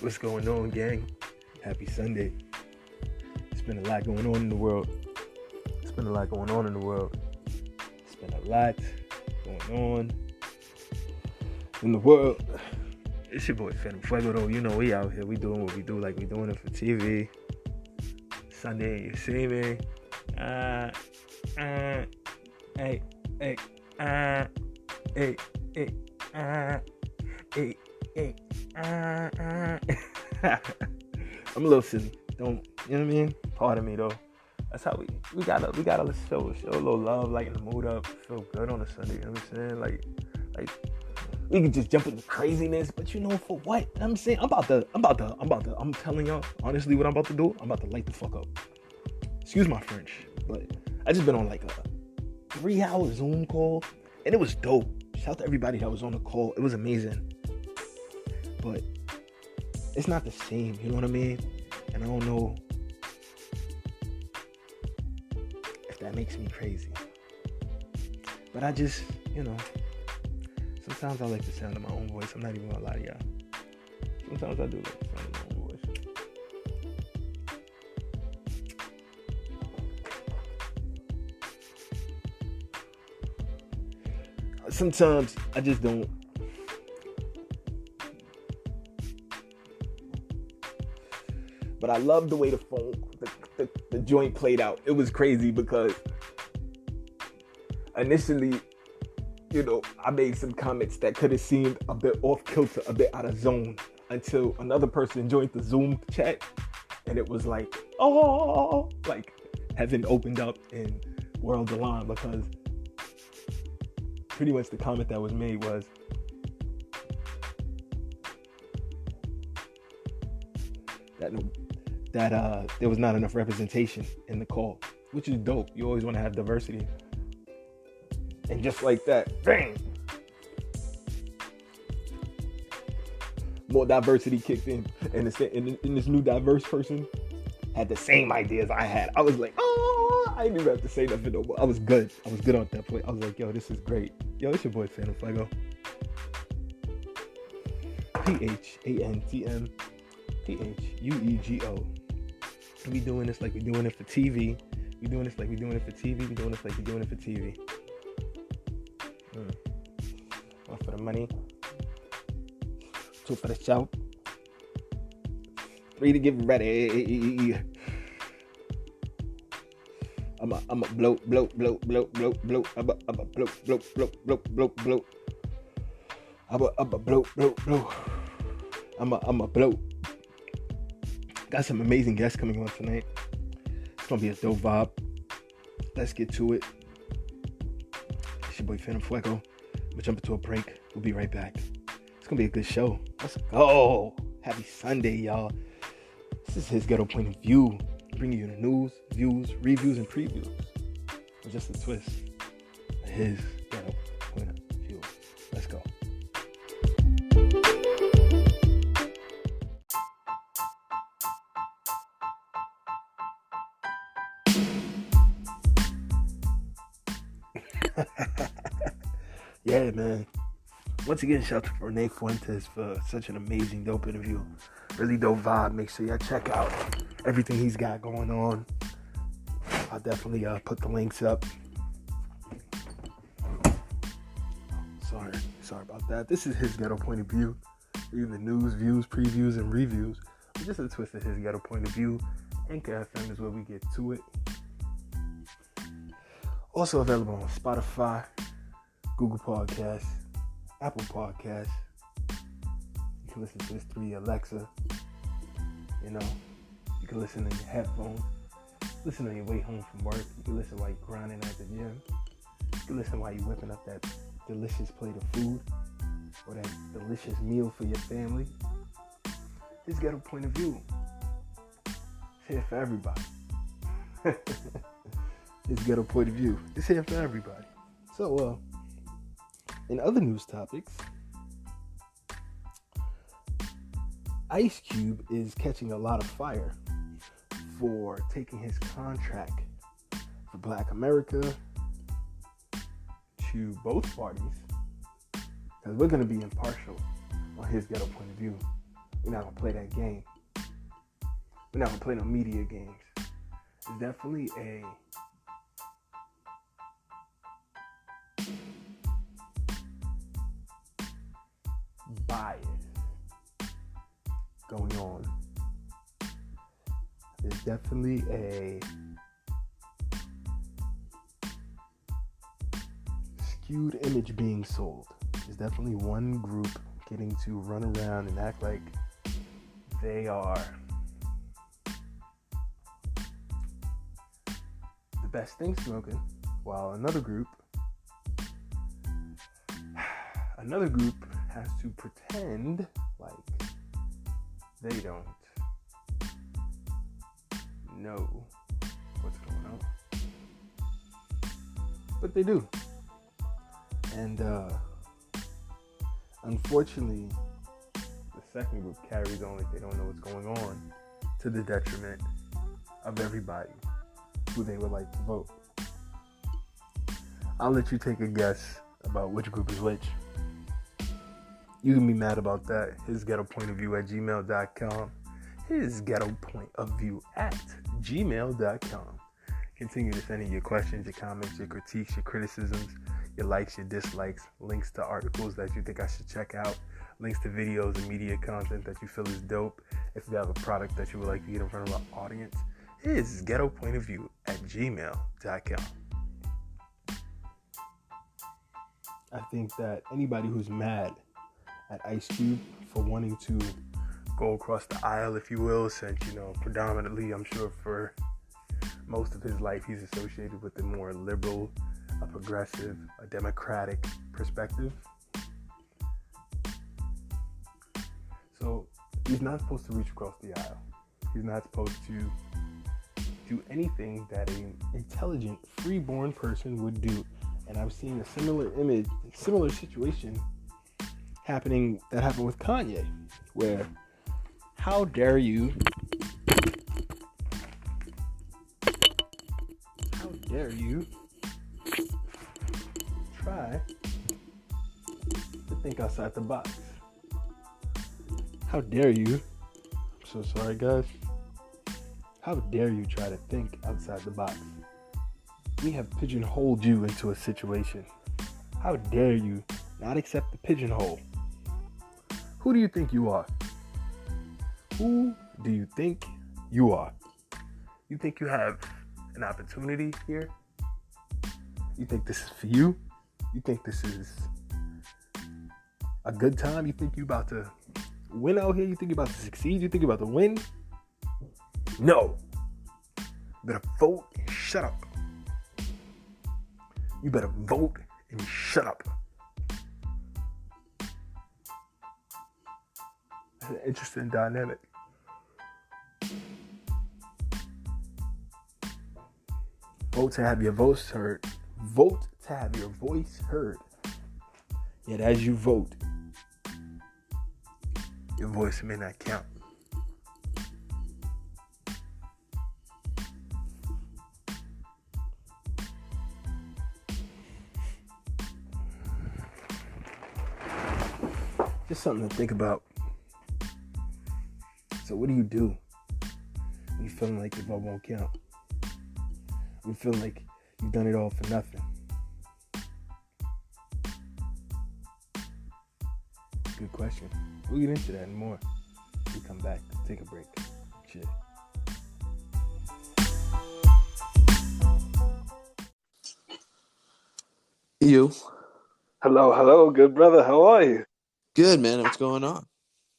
What's going on, gang? Happy Sunday. It's been a lot going on in the world. It's been a lot going on in the world. It's been a lot going on in the world. It's your boy Phantm Phuego, though. You know, we out here. We doing what we do, like we doing it for TV. Sunday, you see me? I'm a little silly. Don't, you know what I mean? Pardon me, though. That's how we gotta show a little love, lighten the mood up, feel good on a Sunday. You know what I'm saying? Like we can just jump into craziness, but you know, for what? You know what I'm saying, I'm telling y'all honestly what I'm about to do. I'm about to light the fuck up. Excuse my French, but I just been on like a 3-hour Zoom call, and it was dope. Shout out to everybody that was on the call. It was amazing, but it's not the same. You know what I mean? And I don't know if that makes me crazy, but I just, you know, sometimes I like the sound of my own voice. I'm not even gonna lie to y'all. Sometimes I do like the sound of my own voice. Sometimes I just don't. But I love the way the joint played out. It was crazy because initially, you know, I made some comments that could have seemed a bit off kilter, a bit out of zone, until another person joined the Zoom chat, and it was like, oh, like heaven opened up and worlds aligned, because pretty much the comment that was made was, that there was not enough representation in the call, which is dope. You always want to have diversity. And just like that, bang! More diversity kicked in. And this new diverse person had the same ideas I had. I was like, oh, I didn't even have to say nothing no more. I was good on that point. I was like, yo, this is great. Yo, it's your boy Phantm Phuego. Phantm Phuego. We doing this like we doing it for TV. We doing this like we doing it for TV. We doing this like we doing it for TV. One for the money. 2 for the show. 3 to get ready. I'm a blow. I'm a blow. I'm a blow. Got some amazing guests coming on tonight. It's gonna be a dope vibe. Let's get to it. It's your boy Phantm Phuego. We'll jump into a break. We'll be right back. It's gonna be a good show. Let's go. Happy Sunday, y'all. This is his ghetto point of view, bringing you the news, views, reviews, and previews with just a twist of his ghetto point of view. Let's go. Yeah, man. Once again, shout out to Renè Funtès for such an amazing, dope interview. Really dope vibe. Make sure y'all check out everything he's got going on. I'll definitely put the links up. Sorry about that. This is his ghetto point of view. The news, views, previews, and reviews. Just a twist of his ghetto point of view. ncaa is where we get to it. Also available on Spotify, Google Podcasts, Apple Podcasts. You can listen to this through your Alexa. You know, you can listen in your headphones. Listen on your way home from work. You can listen while you're grinding at the gym. You can listen while you're whipping up that delicious plate of food or that delicious meal for your family. This ghetto point of view is here for everybody. This ghetto point of view is here for everybody. So, in other news topics, Ice Cube is catching a lot of fire for taking his contract for Black America to both parties, because we're going to be impartial on his ghetto point of view. We're not gonna play that game. We're not gonna play no media games. It's definitely a bias going on. There's definitely a skewed image being sold. There's definitely one group getting to run around and act like they are the best thing smoking, while another group has to pretend like they don't know what's going on. But they do. And unfortunately, the second group carries on like they don't know what's going on, to the detriment of everybody who they would like to vote. I'll let you take a guess about which group is which. You can be mad about that. His ghetto point of view at gmail.com. His ghetto point of view at gmail.com. Continue to send in your questions, your comments, your critiques, your criticisms, your likes, your dislikes, links to articles that you think I should check out, links to videos and media content that you feel is dope. If you have a product that you would like to get in front of an audience, his ghetto point of view at gmail.com. I think that anybody who's mad at Ice Cube for wanting to go across the aisle, if you will, since, predominantly, I'm sure for most of his life, he's associated with a more liberal, a progressive, a democratic perspective. So he's not supposed to reach across the aisle. He's not supposed to do anything that an intelligent, freeborn person would do. And I've seen a similar situation that happened with Kanye, where how dare you try to think outside the box. How dare you? I'm so sorry, guys. How dare you try to think outside the box? We have pigeonholed you into a situation. How dare you not accept the pigeonhole? Who do you think you are? Who do you think you are? You think you have an opportunity here? You think this is for you? You think this is a good time? You think you about to win out here? You think you about to succeed? You think you about to win? No. You better vote and shut up. You better vote and shut up. That's an interesting dynamic. Vote to have your voice heard. Vote to have your voice heard. Yet as you vote, your voice may not count. Just something to think about. So what do you do when you feeling like your vote won't count? You feel like you've done it all for nothing. Good question. We'll get into that and more. We come back. Take a break. Cheers. You. Hello, good brother. How are you? Good, man. What's going on?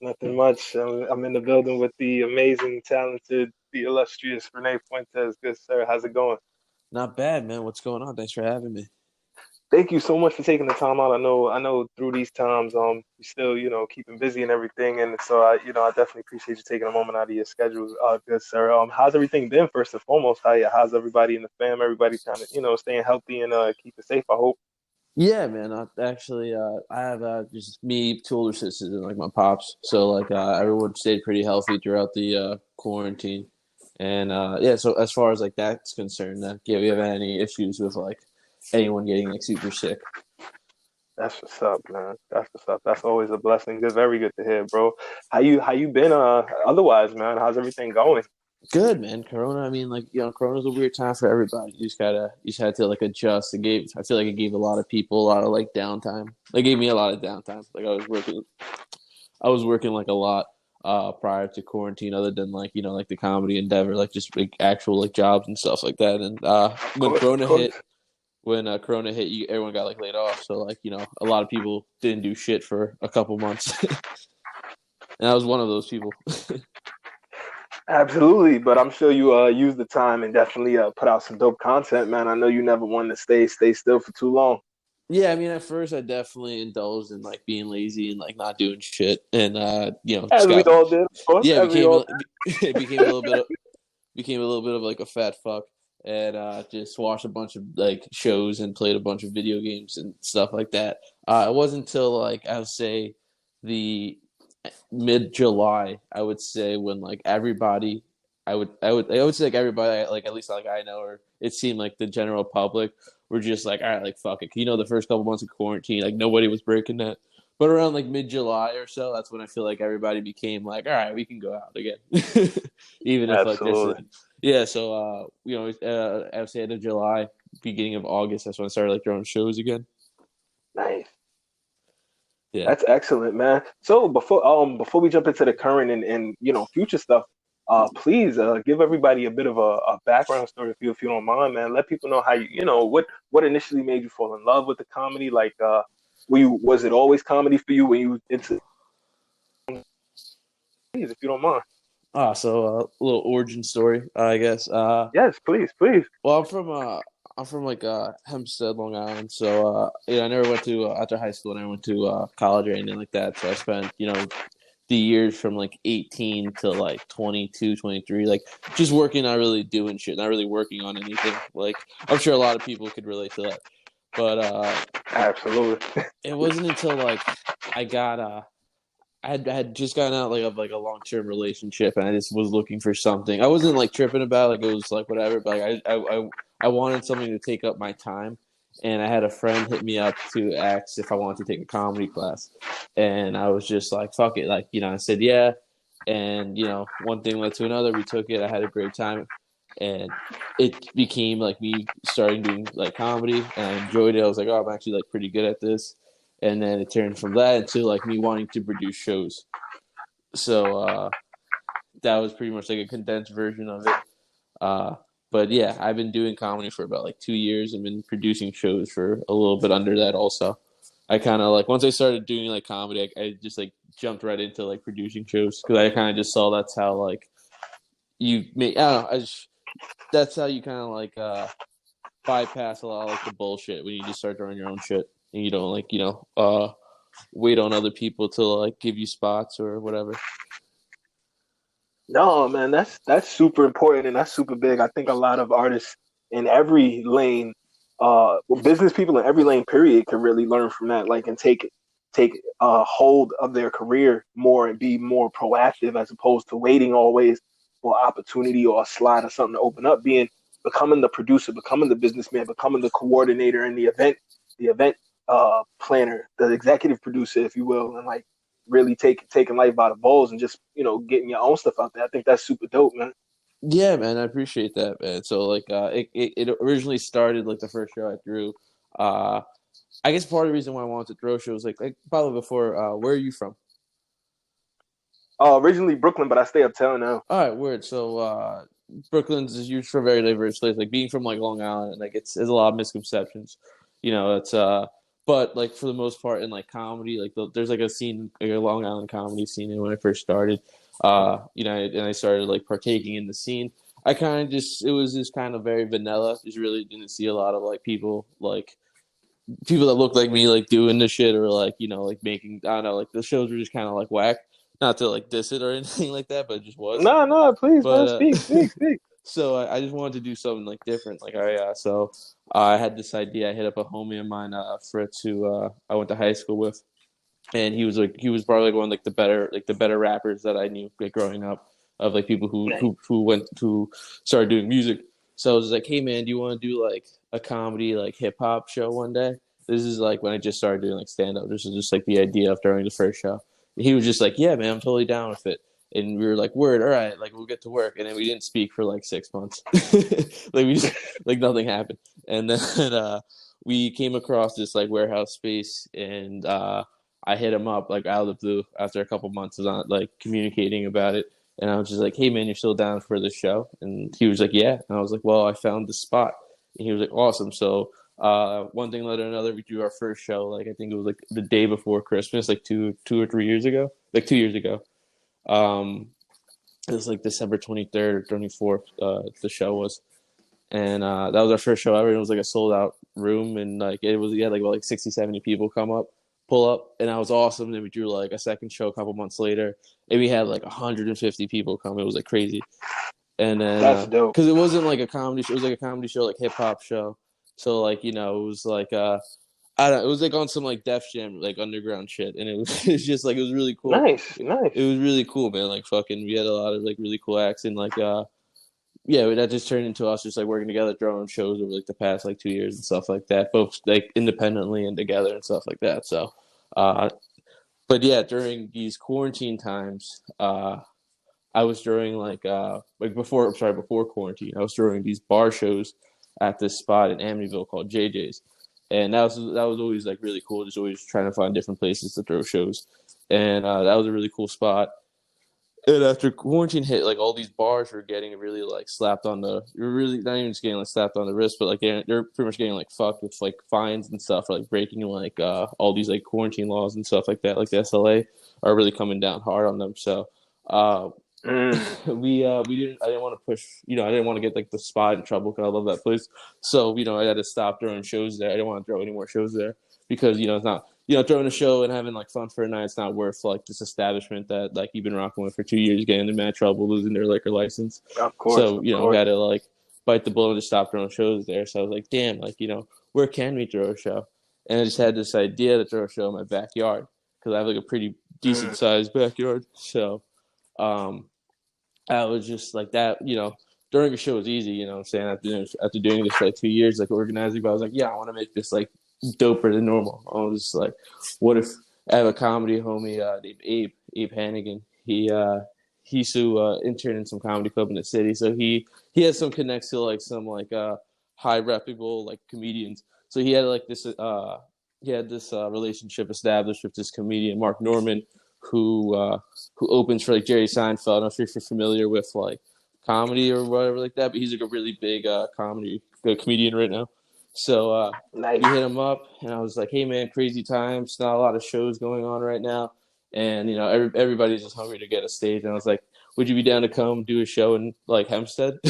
Nothing much. I'm in the building with the amazing, talented, the illustrious Renè Funtès. Good sir. How's it going? Not bad, man. What's going on? Thanks for having me. Thank you so much for taking the time out. I know through these times, you're still, keeping busy and everything. And so I definitely appreciate you taking a moment out of your schedule. Good sir. How's everything been first and foremost? How's everybody in the fam? Everybody trying to, staying healthy and keep it safe, I hope. Yeah, man. I have just me, two older sisters, and like my pops. So everyone stayed pretty healthy throughout the quarantine. And so as far as like that's concerned, we haven't had any issues with like anyone getting like super sick. That's what's up, man. That's what's up. That's always a blessing. Good, very good to hear, bro. How you been? Otherwise, man. How's everything going? Good, man. Corona. I mean, like, Corona's a weird time for everybody. You just had to like adjust. I feel like it gave a lot of people a lot of like downtime. It gave me a lot of downtime. Like I was working like a lot prior to quarantine, other than like like the comedy endeavor, like just like actual like jobs and stuff like that. And Of course, of course. When Corona hit, everyone got like laid off. So like a lot of people didn't do shit for a couple months, and I was one of those people. Absolutely, but I'm sure you use the time and definitely put out some dope content, man. I know you never wanted to stay still for too long. Yeah, I mean, at first I definitely indulged in like being lazy and like not doing shit, and just As we got all did, of course. yeah, As we all it became a little bit of like a fat fuck, and just watched a bunch of like shows and played a bunch of video games and stuff like that. It wasn't until like I would say the mid July, I would say, when like everybody, I would say like everybody, like at least like I know, or it seemed like the general public were just like, all right, like fuck it. The first couple months of quarantine, like nobody was breaking that. But around like mid July or so, that's when I feel like everybody became like, all right, we can go out again, even if like this is absolutely yeah. So I would say end of July, beginning of August, that's when I started like throwing shows again. nice. Yeah. That's excellent, man. So before we jump into the current and future stuff, please give everybody a bit of a background story if you don't mind, man. Let people know how what initially made you fall in love with the comedy. Like, was it always comedy for you when you into please if you don't mind? So a little origin story, I guess. Yes, please, please. Well, I'm from like Hempstead, Long Island. So I never went to after high school. I never went to college or anything like that. So I spent the years from like 18 to like 22, 23, like just working, not really doing shit, not really working on anything. Like I'm sure a lot of people could relate to that. But Absolutely. it wasn't until like I got I had just gotten out like of like a long term relationship, and I just was looking for something. I wasn't like tripping about like it was like whatever, but like I wanted something to take up my time, and I had a friend hit me up to ask if I wanted to take a comedy class, and I was just like fuck it, like I said yeah, and one thing led to another. We took it. I had a great time, and it became like me starting doing like comedy, and I enjoyed it. I was like, oh, I'm actually like pretty good at this, and then it turned from that into like me wanting to produce shows. So that was pretty much like a condensed version of it. Uh, but yeah, I've been doing comedy for about like 2 years. I've been producing shows for a little bit under that also. I kind of like once I started doing like comedy, I just like jumped right into like producing shows because I kind of just saw that's how like you make. I don't know. That's how you kind of like bypass a lot of like the bullshit when you just start doing your own shit and you don't like wait on other people to like give you spots or whatever. No, man, that's super important and that's super big. I think a lot of artists in every lane, business people in every lane, period, can really learn from that. Like, and take hold of their career more and be more proactive as opposed to waiting always for opportunity or a slot or something to open up. Becoming the producer, becoming the businessman, becoming the coordinator and the event planner, the executive producer, if you will, and like really taking life by the balls and just getting your own stuff out there. I think that's super dope, man. Yeah, man, I appreciate that, man. So like, it originally started like the first show I threw. Uh, I guess part of the reason why I wanted to throw shows like probably before. Where are you from? Originally Brooklyn, but I stay uptown now. All right, word. So Brooklyn's is used for very diverse place. Like being from like Long Island, like there's a lot of misconceptions. It's but like for the most part in like comedy, like there's like a scene, like a Long Island comedy scene. When I first started, and I started like partaking in the scene. I kind of just it was just kind of very vanilla. Just really didn't see a lot of like people that looked like me like doing the shit or like like making I don't know like the shows were just kind of like whack. Not to like diss it or anything like that, but it just was. No, no, please, But man, speak. so I just wanted to do something like different. Like I had this idea. I hit up a homie of mine, Fritz, who I went to high school with, and he was probably like one of like the better rappers that I knew like growing up of like people Nice. who went to started doing music. So I was like, hey man, do you want to do like a comedy like hip hop show one day? This is like when I just started doing like stand up. This is just like the idea of during the first show. And he was just like, yeah, man, I'm totally down with it. And we were like, word, all right, like we'll get to work. And then we didn't speak for like 6 months. Like we just like nothing happened. And then we came across this like warehouse space, and I hit him up like out of the blue after a couple months of not like communicating about it. And I was just like, hey man, you're still down for the show? And he was like, yeah. And I was like, well, I found the spot. And he was like, awesome. So one thing led to another. We do our first show, like I think it was like the day before Christmas, like two or 3 years ago, like 2 years ago. It was like December 23rd or 24th. The show was, and that was our first show ever. It was like a sold out room, and like it was, yeah, like about like 60, 70 people pull up, and that was awesome. Then we drew like a second show a couple months later, and we had like 150 people come. It was like crazy. And then That's dope. because it wasn't like a comedy show, it was like a comedy show, like hip hop show. So like, it was like I don't know, it was like on some like Def Jam like underground shit, and it was it's just like it was really cool. Nice. It was really cool, man. Like fucking, we had a lot of like really cool acts, and like yeah, that just turned into us just like working together, throwing shows over like the past like 2 years and stuff like that, both like independently and together and stuff like that. So, but yeah, during these quarantine times, I was during before quarantine, I was during these bar shows at this spot in Amityville called JJ's, and that was always like really cool. Just always trying to find different places to throw shows, and that was a really cool spot. And after quarantine hit, like all these bars were getting really like slapped on the, really not even just getting like slapped on the wrist, but like they're pretty much getting like fucked with like fines and stuff for like breaking like all these like quarantine laws and stuff like that. Like the SLA are really coming down hard on them. So we didn't, I didn't want to push, I didn't want to get like the spot in trouble because I love that place. So I had to stop throwing shows there. I didn't want to throw any more shows there because it's not, throwing a show and having like fun for a night. It's not worth like this establishment that like you've been rocking with for 2 years getting in mad trouble, losing their liquor license. Of course. So we had to like bite the bullet and just stop throwing shows there. So I was like, damn, like where can we throw a show? And I just had this idea to throw a show in my backyard because I have like a pretty decent sized backyard. So I was just like that, during a show was easy, what I'm saying, after doing this for like 2 years, like organizing, but I was like, yeah, I want to make this like doper than normal. I was just like, what if I have a comedy homie named Abe Hannigan. He used to intern in some comedy club in the city, so he has some connects to like some like high reputable like comedians. So he had like this relationship established with this comedian Mark Norman, who opens for like Jerry Seinfeld. I don't know if you're familiar with like comedy or whatever like that, but he's like a really big comedian right now. So nice. We hit him up, and I was like, hey man, crazy times, not a lot of shows going on right now, and everybody's just hungry to get a stage. And I was like, would you be down to come do a show in like Hempstead?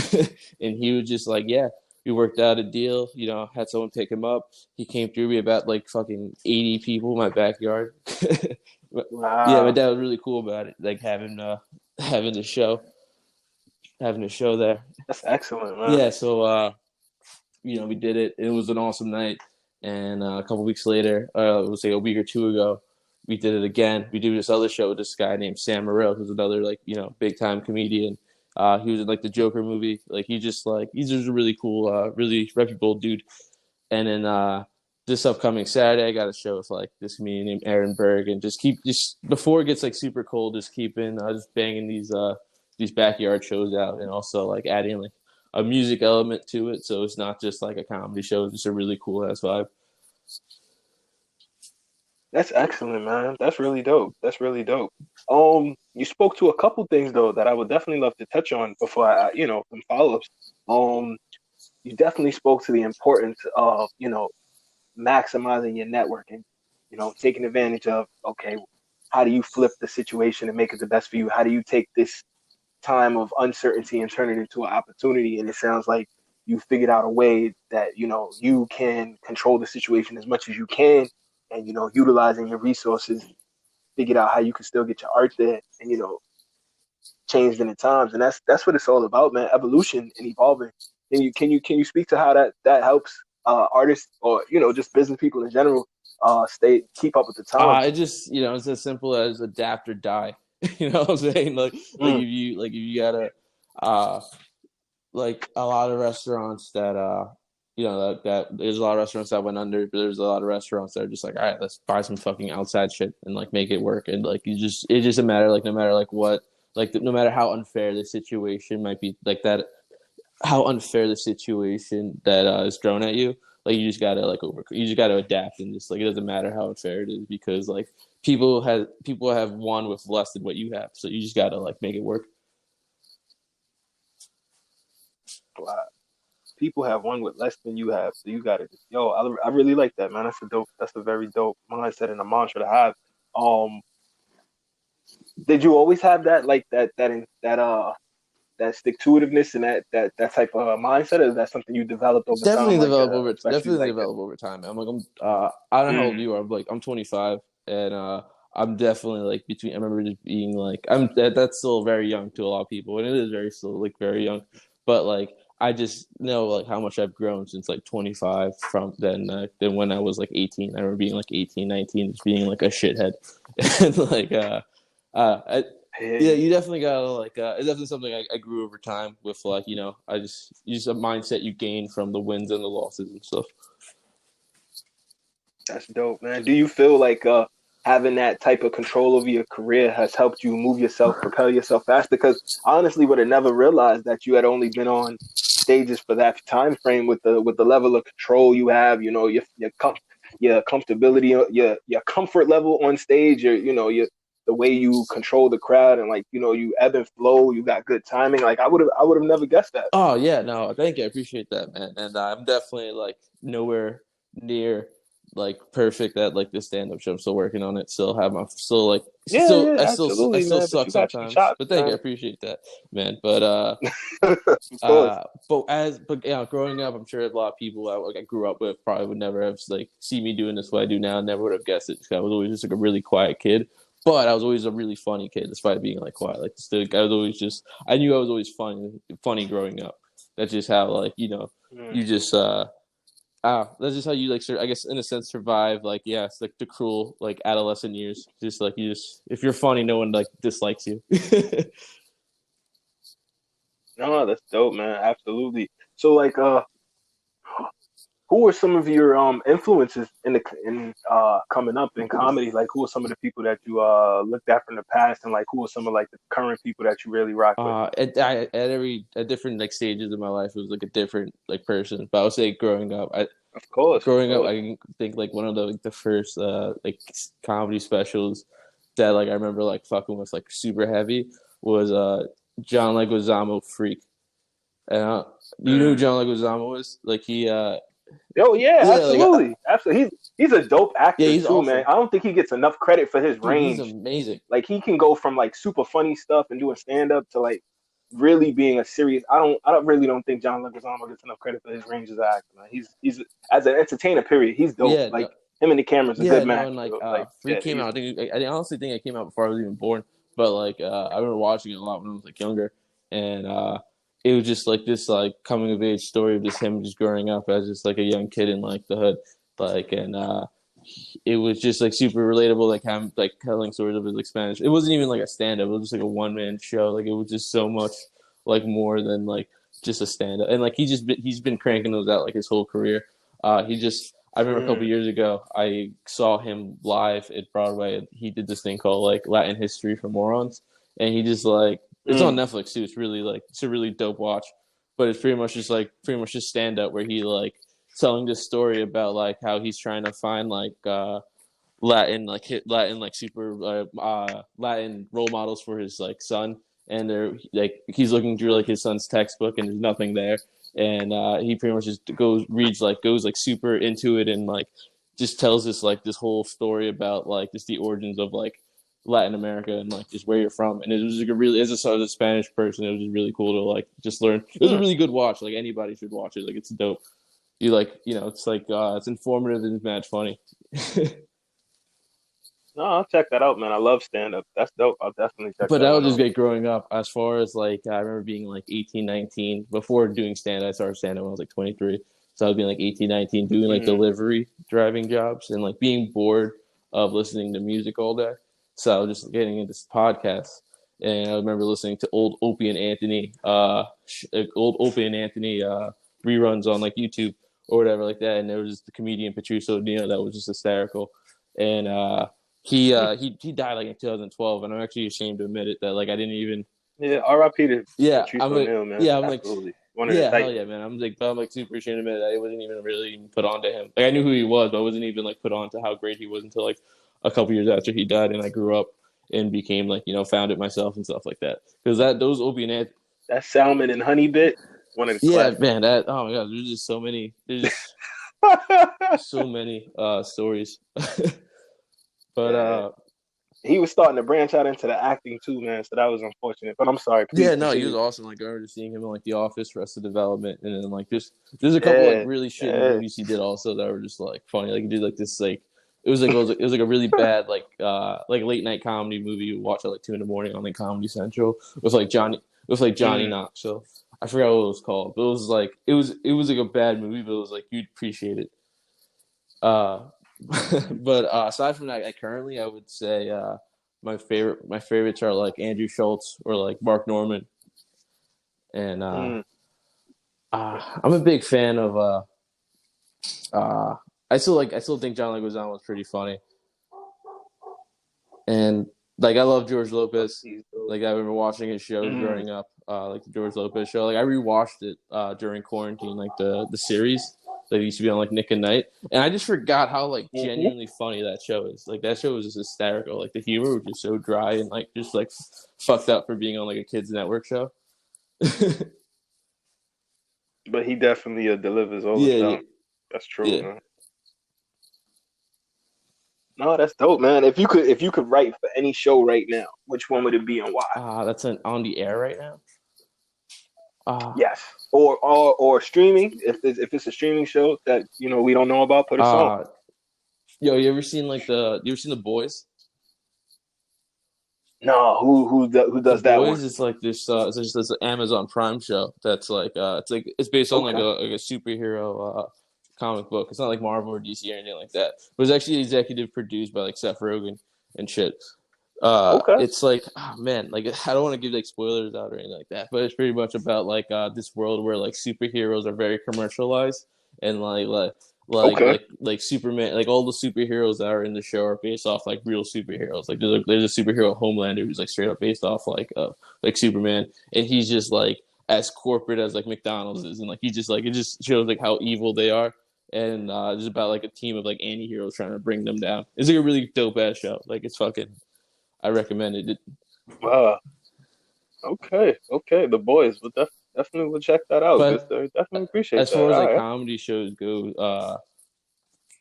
And he was just like, yeah. We worked out a deal, had someone pick him up. He came through. We had about like fucking 80 people in my backyard. Wow. Yeah, my dad was really cool about it, like having the show there. That's excellent, man. Yeah, so we did it. It was an awesome night, and a couple weeks later, it was like a week or two ago, we did it again. We did this other show with this guy named Sam Morril, who's another like big time comedian. He was in like the Joker movie. Like he's just a really cool, really reputable dude. And then this upcoming Saturday, I got a show with like this comedian named Aaron Berg, and just before it gets like super cold, just banging these backyard shows out, and also like adding like a music element to it, so it's not just like a comedy show. It's just a really cool ass vibe. That's excellent, man. That's really dope. You spoke to a couple things though that I would definitely love to touch on before some follow-ups. You definitely spoke to the importance of maximizing your networking, taking advantage of, okay, how do you flip the situation and make it the best for you? How do you take this time of uncertainty and turn it into an opportunity? And it sounds like you figured out a way that, you can control the situation as much as you can, and, utilizing your resources, figured out how you can still get your art there and, changed in the times. And that's what it's all about, man. Evolution and evolving. Can you speak to how that helps artists or just business people in general keep up with the times? It just it's as simple as adapt or die. You know what I'm saying? Like if you gotta like a lot of restaurants that that there's a lot of restaurants that went under, but there's a lot of restaurants that are just like, all right, let's buy some fucking outside shit and like make it work. And like it just a matter like no matter like what like no matter how unfair the situation might be like that how unfair the situation that is thrown at you, like you just gotta adapt and just like it doesn't matter how unfair it is because like people have won with less than what you have, so you just gotta like make it work. Wow. People have one with less than you have, so you gotta just I really like that, man. That's a very dope mindset and a mantra to have. Um, did you always have that like that stick to itiveness and that type of mindset, or is that something you developed over time, like especially Definitely like develop over time. I don't know how old mm, you are. I'm 25 and I'm definitely like between. I remember just being like that's still very young to a lot of people, and it is very still like very young. But like I just know like how much I've grown since like 25 from then when I was like 18. I remember being like 18, 19, just being like a shithead, and like I, yeah, hey, you definitely gotta like. It's definitely something I grew over time with. Like I just use a mindset you gain from the wins and the losses and stuff. that's dope, man. Do you feel like having that type of control over your career has helped you move yourself, propel yourself faster? Because I honestly would have never realized that you had only been on stages for that time frame with the level of control you have. You know, your comfortability, your comfort level on stage. Your the way you control the crowd and like you ebb and flow. You got good timing. Like I would have never guessed that. Oh yeah, no, thank you. I appreciate that, man. And I'm definitely like nowhere near like perfect at like this stand up show. I'm still working on it. Still have my still like Yeah, still yeah, I absolutely, still man. But suck you got some sometimes. chops, But thank you. I man. appreciate that, man. Of course. But growing up, I'm sure a lot of people I grew up with probably would never have like see me doing this what I do now. Never would have guessed it. I was always just like a really quiet kid, but I was always a really funny kid, despite being like quiet. Like I was always just I knew I was always funny growing up. That's just how like Mm. you just that's just how you like I guess in a sense survive like yeah it's like the cruel like adolescent years. Just like you just if you're funny, no one like dislikes you. No, that's dope, man. Absolutely. So, like, who were some of your influences in coming up in comedy? Like, who were some of the people that you looked at from the past, and like, who were some of like the current people that you really rock with? At different like stages of my life, it was like a different like person. But I would say Of growing up, course. I can think like one of the first like comedy specials that like I remember like fucking with like super heavy was John Leguizamo Freak. And you know who Mm. John Leguizamo is? Like he Oh yeah, yeah like absolutely, absolutely. He's a dope yeah actor he's too, man. awesome, I don't think he gets enough credit for his dude. He's range. amazing. Like he can go from like super funny stuff and doing stand up to like really being a serious. I don't think John Leguizamo gets enough credit for his range as an actor, man. He's as an entertainer. Period. He's dope. Yeah, Like no, him and the camera's a yeah, good no, match. and like So, like Freak yeah, came out. I honestly think it came out before I was even born. But like I remember watching it a lot when I was like younger, and it was just like this like coming of age story of just him just growing up as just like a young kid in like the hood, like and it was just like super relatable, like him like telling stories of his like Spanish. It wasn't even like a stand up; it was just like a one man show. Like it was just so much like more than like just a stand up, and like he's been cranking those out like his whole career. He just I remember a couple mm, years ago, I saw him live at Broadway. And he did this thing called like Latin History for Morons, and he just like it's on mm, Netflix too. It's really like it's a really dope watch, but it's pretty much just stand up where he like telling this story about like how he's trying to find like Latin like super Latin role models for his like son, and they're like he's looking through like his son's textbook and there's nothing there, and he pretty much just goes like super into it and like just tells this whole story about like just the origins of like Latin America and like just where you're from, and it was like a really as a sort of Spanish person, it was just really cool to like just learn. It was a mm. really good watch. Like anybody should watch it. Like it's dope. You like it's like it's informative and it's mad funny. No, I'll check that out, man. I love stand up. That's dope. I'll definitely check But that that was one just out. great growing up. As far as like, I remember being like 18, 19 before doing stand. I started stand up when I was like 23. So I was being like 18, 19, doing like Mm, delivery driving jobs and like being bored of listening to music all day. So I was just getting into podcasts. And I remember listening to old Opie and Anthony reruns on like YouTube or whatever like that. And there was just the comedian Patrice O'Neal that was just hysterical. And he died like in 2012, and I'm actually ashamed to admit it that like I didn't even. Yeah, R.I.P. to Yeah, Patrice I'm like, O'Neal, man. yeah, I'm like, Absolutely. One of the yeah, hell yeah, titans. man. I'm like super ashamed to admit that I wasn't even really even put on to him. Like I knew who he was, but I wasn't even like put on to how great he was until like a couple years after he died, and I grew up and became like found it myself and stuff like that. Because those Opie and Ant, That salmon and honey bit, one of the yeah, classics. man, that oh my god, there's just so many, there's just so many stories. But Yeah. He was starting to branch out into the acting too, man. So that was unfortunate. But I'm sorry. Please yeah, no, he was continue. awesome. Like I remember seeing him in like The Office, Arrested Development, and then like there's a couple like Yeah, really shitty yeah. movies he did also that were just like funny. Like he did like this like it was like a really bad like late night comedy movie you watch at like 2 in the morning on like Comedy Central with like Johnny Mm. Knoxville. I forgot what it was called, but it was like it was like a bad movie, but it was like you'd appreciate it. Uh, but aside from that, like, currently I would say my favorites are like Andrew Schultz or like Mark Norman, and Mm. I'm a big fan of uh, I still think John Leguizamo was pretty funny, and like I love George Lopez. Like I remember watching his shows Mm. growing up, like the George Lopez show. Like I rewatched it during quarantine, like the series that used to be on like Nick and Night, and I just forgot how like Mm-hmm. genuinely funny that show is. Like that show was just hysterical. Like the humor was just so dry and like just like fucked up for being on like a kids network show. But he definitely delivers all the Yeah, yeah, time. That's true, yeah. man. No, that's dope, man. If you could write for any show right now, which one would it be and why? That's on the air right now. Uh, Yes. Or streaming. If it's a streaming show that we don't know about, put us on. uh, yo, you ever seen The Boys? No, who The does that one? Boys is like this. It's just this Amazon Prime show that's it's based on Okay. like a superhero comic book. It's not like Marvel or DC or anything like that. But it's actually executive produced by like Seth Rogen and shit. Okay. It's like man, like I don't want to give like spoilers out or anything like that, but it's pretty much about like this world where like superheroes are very commercialized and Okay. like Superman, like all the superheroes that are in the show are based off like real superheroes. Like there's a superhero Homelander who's like straight up based off like Superman, and he's just like as corporate as like McDonald's is, and like he just like it just shows like how evil they are. And it's about like a team of like anti-heroes trying to bring them down. It's like a really dope ass show. Like it's fucking I recommend it. Uh, okay. Okay. The boys. Definitely will check that out. Good But sir. Definitely appreciate as that. far as All like right. comedy shows go,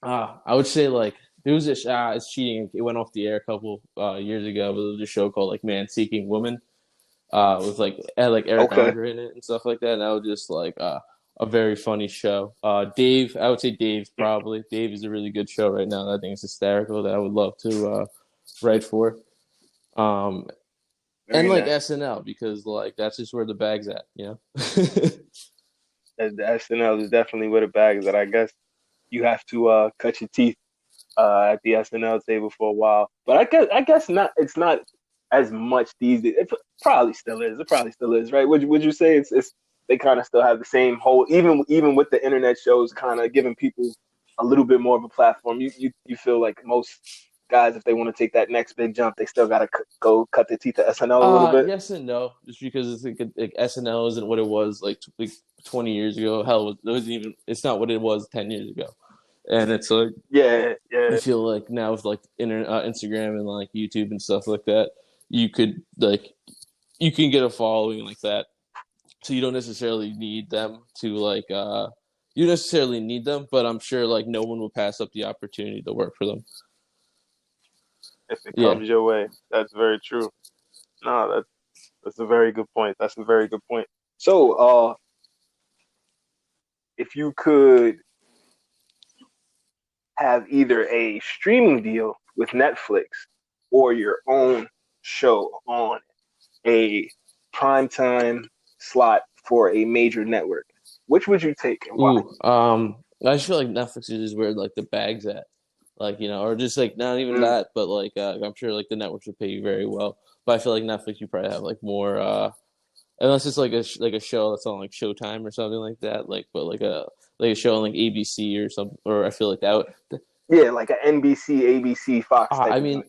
I would say like there was this it's cheating. It went off the air a couple years ago, but there was a show called like Man Seeking Woman, with like had like Eric Okay. Andre in it and stuff like that. And that was just like a very funny show. Dave, I would say Dave probably. Dave is a really good show right now. I think it's hysterical that I would love to write for. Um, and Very like nice. SNL because like that's just where the bag's at, you know. The SNL is definitely where the bag is at. I guess you have to cut your teeth at the SNL table for a while. But I guess not. It's not as much these days. It probably still is. It probably still is, right? Would you say it's they kind of still have the same whole even with the internet shows kind of giving people a little bit more of a platform. You feel like most guys, if they want to take that next big jump, they still gotta go cut their teeth at SNL a little bit. Yes and no. Just because it's like SNL isn't what it was like 20 years ago. Hell, it wasn't even. It's not what it was 10 years ago. And it's like Yeah, I yeah. feel like now with like Instagram and like YouTube and stuff like that, you could like you can get a following like that. So you don't necessarily need them to like you necessarily need them, but I'm sure like no one will pass up the opportunity to work for them. If it Yeah. comes your way, that's very true. No, that's a very good point. That's a very good point. So, if you could have either a streaming deal with Netflix or your own show on a primetime slot for a major network, which would you take and why? I just feel like Netflix is just where like the bag's at, like or just like not even Mm, that, but like I'm sure like the networks would pay you very well. But I feel like Netflix, you probably have like more, unless it's like a show that's on like Showtime or something like that. Like, but like a show on like ABC or something, or I feel like that would, Yeah, like an NBC, ABC, Fox type I of mean, joint.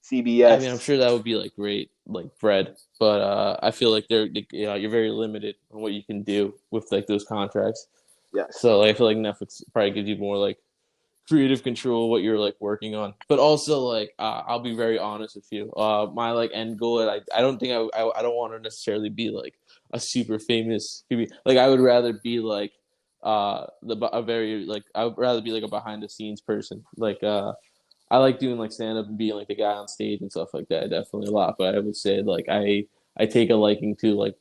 CBS. I'm sure that would be like great, like bread, but I feel like you're very limited on what you can do with like those contracts. Yes. So like, I feel like Netflix probably gives you more like creative control of what you're like working on. But also like, I'll be very honest with you. My like end goal, I don't think I don't want to necessarily be like a super famous. Like I would rather be like a very like I would rather be like a behind the scenes person. Like I like doing like stand up and being like the guy on stage and stuff like that definitely a lot. But I would say like I take a liking to like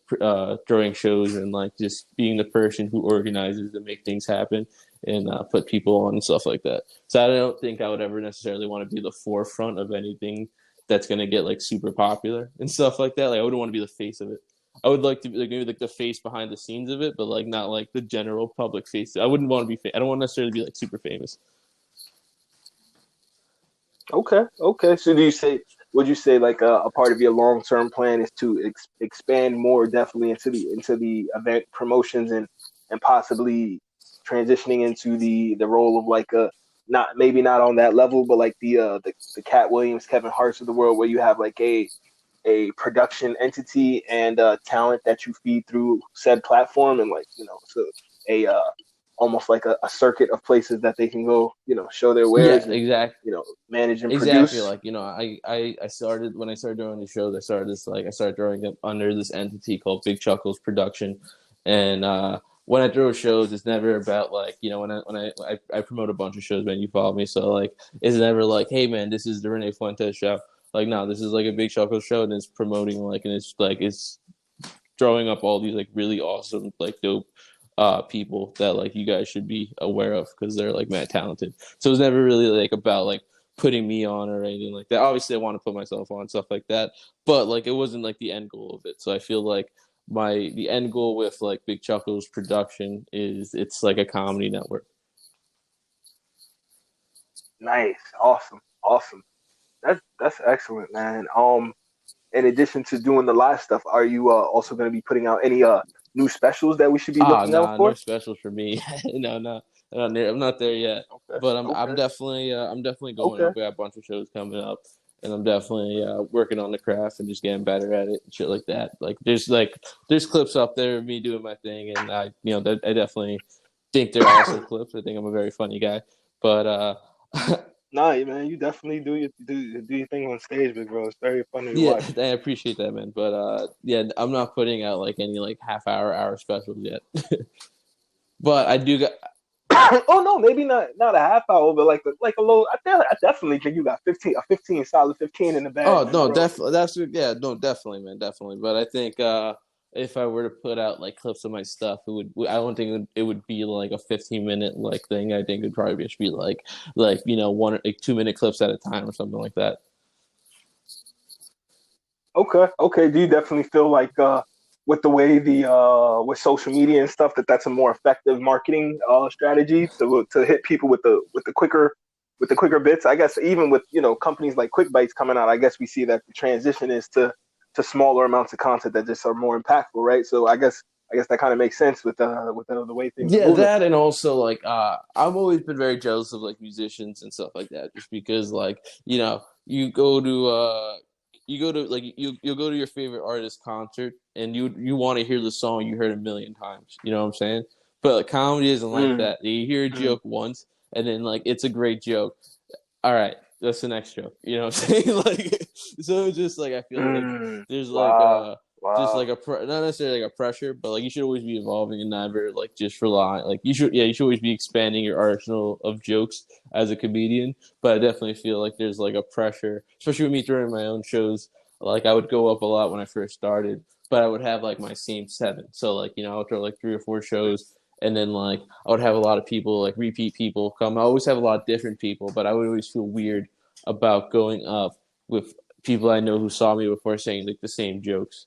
throwing shows and like just being the person who organizes to make things happen and put people on and stuff like that. So I don't think I would ever necessarily want to be the forefront of anything that's gonna get like super popular and stuff like that. Like I wouldn't want to be the face of it. I would like to be like maybe like the face behind the scenes of it, but like not like the general public face. I wouldn't want to be. I don't want to necessarily be like super famous. Okay. Okay. So would you say like a part of your long term plan is to expand more definitely into the event promotions and possibly transitioning into the role of like a not maybe not on that level, but like the Cat Williams, Kevin Hart's of the world, where you have like a production entity and talent that you feed through said platform, and like so a almost like a circuit of places that they can go, show their Yeah, wares and exactly. manage and Exactly. produce. Like, I started when I started doing the shows, I started throwing them under this entity called Big Chuckles Production. And when I throw shows, it's never about like, I promote a bunch of shows, man, you follow me. So like it's never like, hey man, this is the Renè Funtès show. Like no, this is like a Big Chuckles show and it's promoting like and it's throwing up all these like really awesome, like dope people that like you guys should be aware of because they're like mad talented. So it's never really like about like putting me on or anything like that. Obviously, I want to put myself on stuff like that, but like it wasn't like the end goal of it. So I feel like the end goal with like Big Chuckles production is it's like a comedy network. Nice, awesome, awesome. That's excellent, man. In addition to doing the live stuff, are you also going to be putting out any new specials that we should be looking out Nah, no for? specials for me. No, no, I'm not there yet. Okay, But okay, I'm definitely going okay, up. We got a bunch of shows coming up, and I'm definitely working on the craft and just getting better at it and shit like that. There's clips up there of me doing my thing, and I definitely think they're awesome clips. I think I'm a very funny guy, but Nah, man, you definitely do your thing on stage, big bro. It's very funny to yeah, watch. I appreciate that, man. But yeah, I'm not putting out like any like hour specials yet. But I do got. Oh no, maybe not a half hour, but like a little. I definitely think you got 15 in the bag, Oh man, no, bro. definitely. That's yeah, no, definitely, man, definitely. But I think if I were to put out like clips of my stuff, it would. I don't think it would be like a 15-minute like thing. I think it'd probably just be like 2-minute clips at a time or something like that. Okay, okay. Do you definitely feel like with the way the with social media and stuff that's a more effective marketing strategy to hit people with the quicker bits? I guess even with companies like Quick Bites coming out, I guess we see that the transition is to smaller amounts of content that just are more impactful, right? So I guess that kind of makes sense with the way things are Yeah, moving. that and also like I've always been very jealous of like musicians and stuff like that, just because like you go to like you'll go to your favorite artist concert and you want to hear the song you heard a million times. You know what I'm saying? But like, comedy isn't like Mm, that. You hear a mm, joke once and then like it's a great joke. All right, that's the next joke. You know what I'm saying? Like so it's just like I feel like there's like wow, just wow. like not necessarily like a pressure, but like you should always be evolving and never like just rely. Like you should always be expanding your arsenal of jokes as a comedian. But I definitely feel like there's like a pressure, especially with me throwing my own shows. Like I would go up a lot when I first started, but I would have like my same seven. So like I would throw like 3 or 4 shows, and then like I would have a lot of people like repeat people come. I always have a lot of different people, but I would always feel weird about going up with people I know who saw me before saying like the same jokes.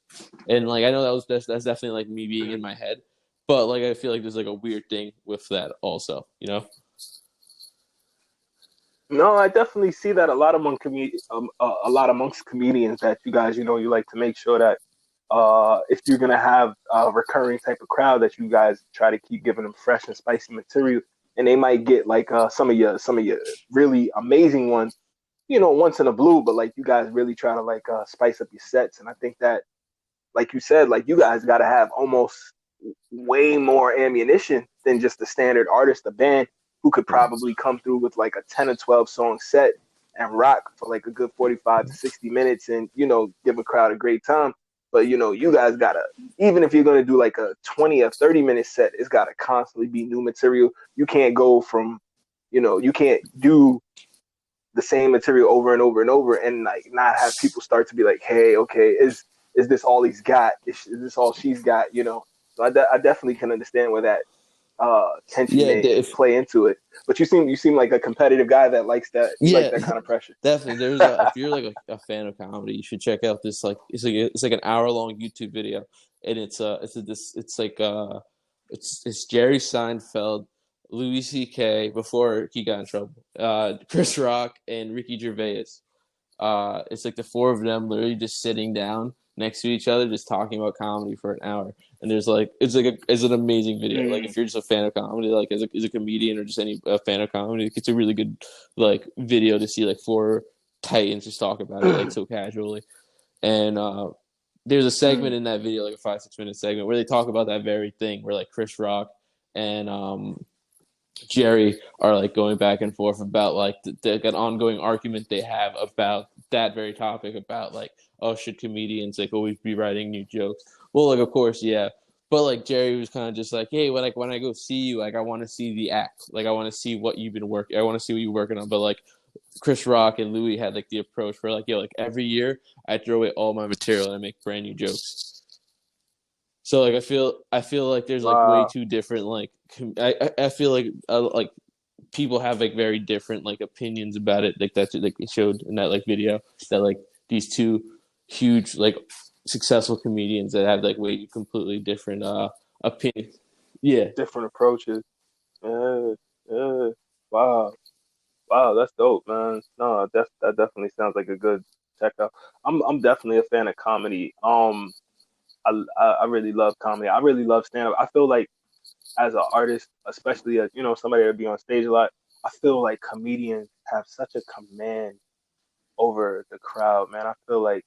And like I know that's definitely like me being in my head, but like I feel like there's like a weird thing with that also, you know? No, I definitely see that a lot amongst comedians that you guys, you like to make sure that if you're gonna have a recurring type of crowd, that you guys try to keep giving them fresh and spicy material, and they might get like some of your really amazing ones, once in a blue, but like you guys really try to like spice up your sets. And I think that, like you said, like you guys got to have almost way more ammunition than just the standard artist, a band who could probably come through with like a 10 or 12 song set and rock for like a good 45 to 60 minutes and, give a crowd a great time. But, you guys got to, even if you're going to do like a 20 or 30-minute set, it's got to constantly be new material. You can't go from, you can't do the same material over and over and over and like not have people start to be like, hey, okay, is this all he's got? Is this all she's got? So I definitely can understand where that tension Yeah, may play into it. But you seem like a competitive guy that likes that. You like that kind of pressure. definitely. There's if you're like a fan of comedy, you should check out this it's like an hour-long YouTube video, and it's Jerry Seinfeld, Louis C.K. before he got in trouble, Chris Rock, and Ricky Gervais. It's like the four of them literally just sitting down next to each other, just talking about comedy for an hour. And there's like it's an amazing video. Like if you're just a fan of comedy, like as a comedian or just any fan of comedy, it's a really good like video to see like four titans just talk about it like so casually. And there's a segment in that video, like a 5-6 minute segment, where they talk about that very thing, where like Chris Rock and Jerry are like going back and forth about like an ongoing argument they have about that very topic, about like, oh, should comedians like always be writing new jokes? Well, like of course, yeah. But like Jerry was kind of just like, hey, when I go see you, like I want to see the act, like I want to see what you've been working, I want to see what you're working on. But like Chris Rock and Louis had like the approach where like, yo, like every year I throw away all my material and I make brand new jokes. So like I feel like there's like way too different like I feel like people have like very different like opinions about it, like that's like it showed in that like video that like these two huge like successful comedians that have like way completely different opinions. Yeah. Different approaches. Yeah, yeah. Wow. Wow, that's dope, man. No, that definitely sounds like a good checkout. I'm definitely a fan of comedy. I really love comedy. I really love stand up. I feel like as an artist, especially as somebody that be on stage a lot, I feel like comedians have such a command over the crowd, man. I feel like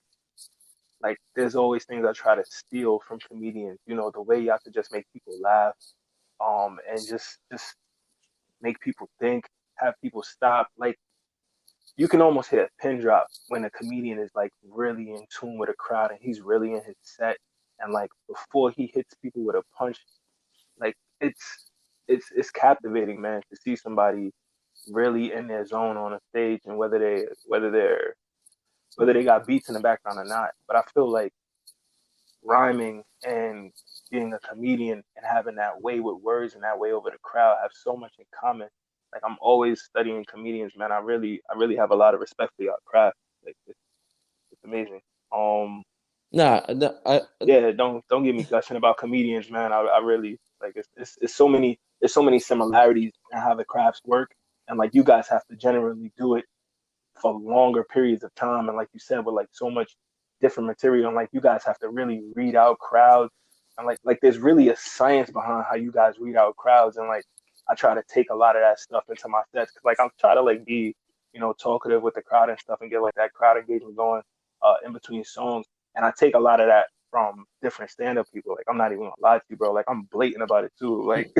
there's always things I try to steal from comedians. The way you have to just make people laugh, and just make people think, have people stop. Like you can almost hit a pin drop when a comedian is like really in tune with a crowd and he's really in his set, and like before he hits people with a punch, like it's captivating, man, to see somebody really in their zone on a stage, and whether they got beats in the background or not. But I feel like rhyming and being a comedian and having that way with words and that way over the crowd have so much in common. Like I'm always studying comedians, man. I really have a lot of respect for your craft. Like it's amazing. Nah, no, Yeah, don't get me gushing about comedians, man. I really like it's so many similarities in how the crafts work, and like you guys have to generally do it for longer periods of time, and like you said, with like so much different material, and like you guys have to really read out crowds, and like there's really a science behind how you guys read out crowds, and like I try to take a lot of that stuff into my sets, because like I'm trying to like be talkative with the crowd and stuff and get like that crowd engagement going in between songs. And I take a lot of that from different stand-up people. Like I'm not even gonna lie to you, bro. Like I'm blatant about it too. Like,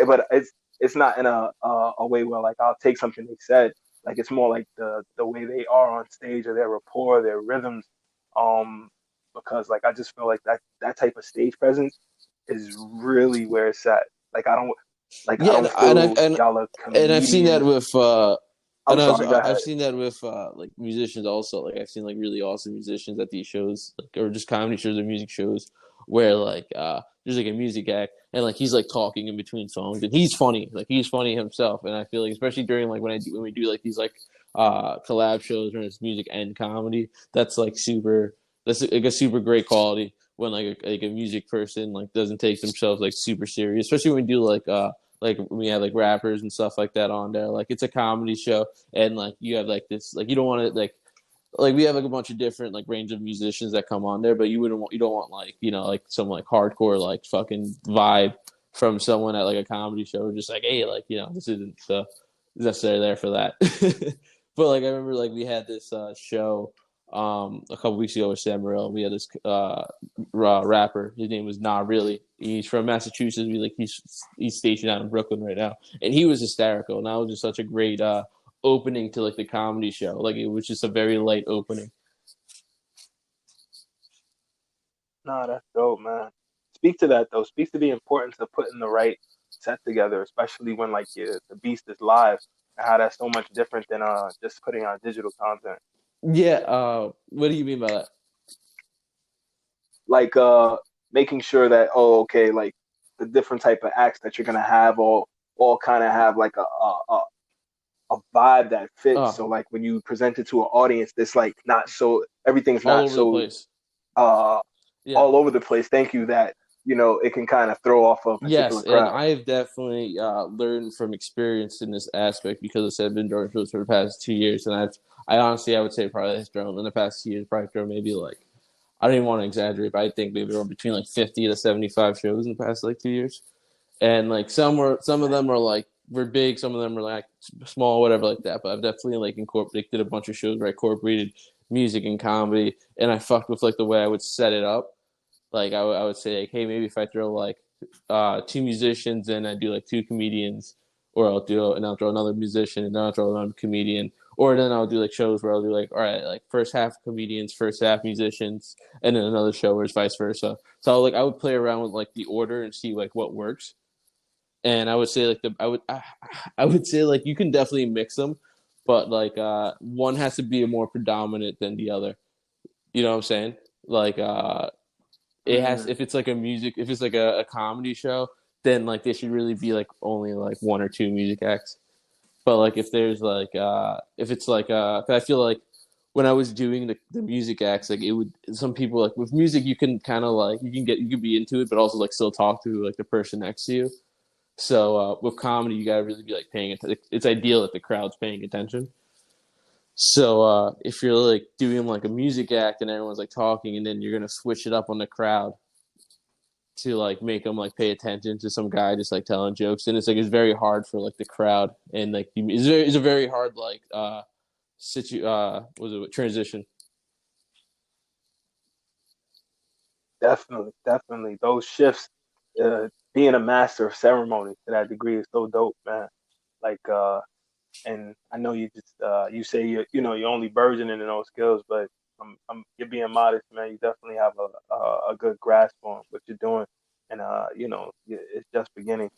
but it's not in a way where like I'll take something they said. Like it's more like the way they are on stage, or their rapport, their rhythms. Because like I just feel like that type of stage presence is really where it's at. Like I yeah, don't feel y'all are and I've seen that comedians. with I'm sorry, go I've ahead. seen that with like musicians also. Like I've seen like really awesome musicians at these shows, like, or just comedy shows or music shows, where like there's like a music act and like he's like talking in between songs and he's funny, like he's funny himself. And I feel like especially during like when we do like these like collab shows where it's music and comedy, that's like a super great quality when like a music person like doesn't take themselves like super serious, especially when we do like when we have like rappers and stuff like that on there. Like it's a comedy show, and like you have like this, like you don't want to like like we have like a bunch of different like range of musicians that come on there, but you don't want like like some like hardcore like fucking vibe from someone at like a comedy show, just like hey like this isn't necessarily there for that. But like I remember like we had this show a couple weeks ago with Sam Morril. We had this rapper. His name was Nah Really. He's from Massachusetts. He's stationed out in Brooklyn right now, and he was hysterical. And that was just such a great opening to like the comedy show. Like it was just a very light opening. Nah, that's dope, man. Speak to that though. Speak to the importance of putting the right set together, especially when like the beast is live, and how that's so much different than just putting out digital content. Yeah. What do you mean by that? Like making sure that, oh, okay, like the different type of acts that you're gonna have all kind of have like a vibe that fits. So Oh, like when you present it to an audience, it's like not so everything's all not over the so place. uh Yeah. all over the place. Thank you, that it can kind of throw off a Yes, particular and crowd. I've definitely learned from experience in this aspect because I've been doing shows for the past 2 years, and I honestly I would say probably has grown in the past 2 years. Probably grown maybe like I don't even want to exaggerate, but I think maybe we're between like 50 to 75 shows in the past like 2 years. And like some of them were big, some of them were like small, whatever like that. But I've definitely like incorporated did a bunch of shows where I incorporated music and comedy, and I fucked with like the way I would set it up. Like I would say like, hey, maybe if I throw like two musicians and I do like two comedians, or I'll throw another musician and then I'll throw another comedian, or then I'll do like shows where I'll do like all right like first half comedians, first half musicians, and then another show where it's vice versa. So like I would play around with like the order and see like what works. And I would say like I would say like you can definitely mix them, but like one has to be more predominant than the other. You know what I'm saying? Like it has Mm, if it's like a music if it's like a comedy show, then like there should really be like only like one or two music acts. But like if there's like if it's like 'cause I feel like when I was doing the music acts, like it would some people like with music you can kind of like you can be into it but also like still talk to like the person next to you. So with comedy you gotta really be like paying attention. It's ideal that the crowd's paying attention. So if you're like doing like a music act and everyone's like talking and then you're gonna switch it up on the crowd to like make them like pay attention to some guy just like telling jokes, and it's very hard for like the crowd, and like it's a very hard like was it transition. definitely, definitely. Those shifts, being a master of ceremony to that degree is so dope, man. Like, and I know you just you say you're only burgeoning in those skills, but you're being modest, man. You definitely have a good grasp on what you're doing, and it's just beginning.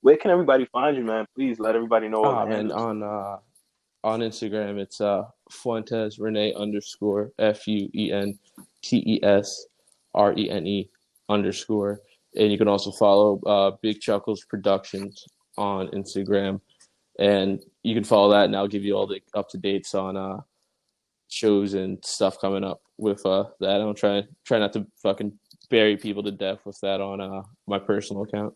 Where can everybody find you, man? Please let everybody know all the Ah man, handles. on Instagram it's Fuentes Renee underscore FUENTES RENE and you can also follow Big Chuckles Productions on Instagram, and you can follow that, and I'll give you all the up to dates on shows and stuff coming up with that. I don't try not to fucking bury people to death with that on my personal account.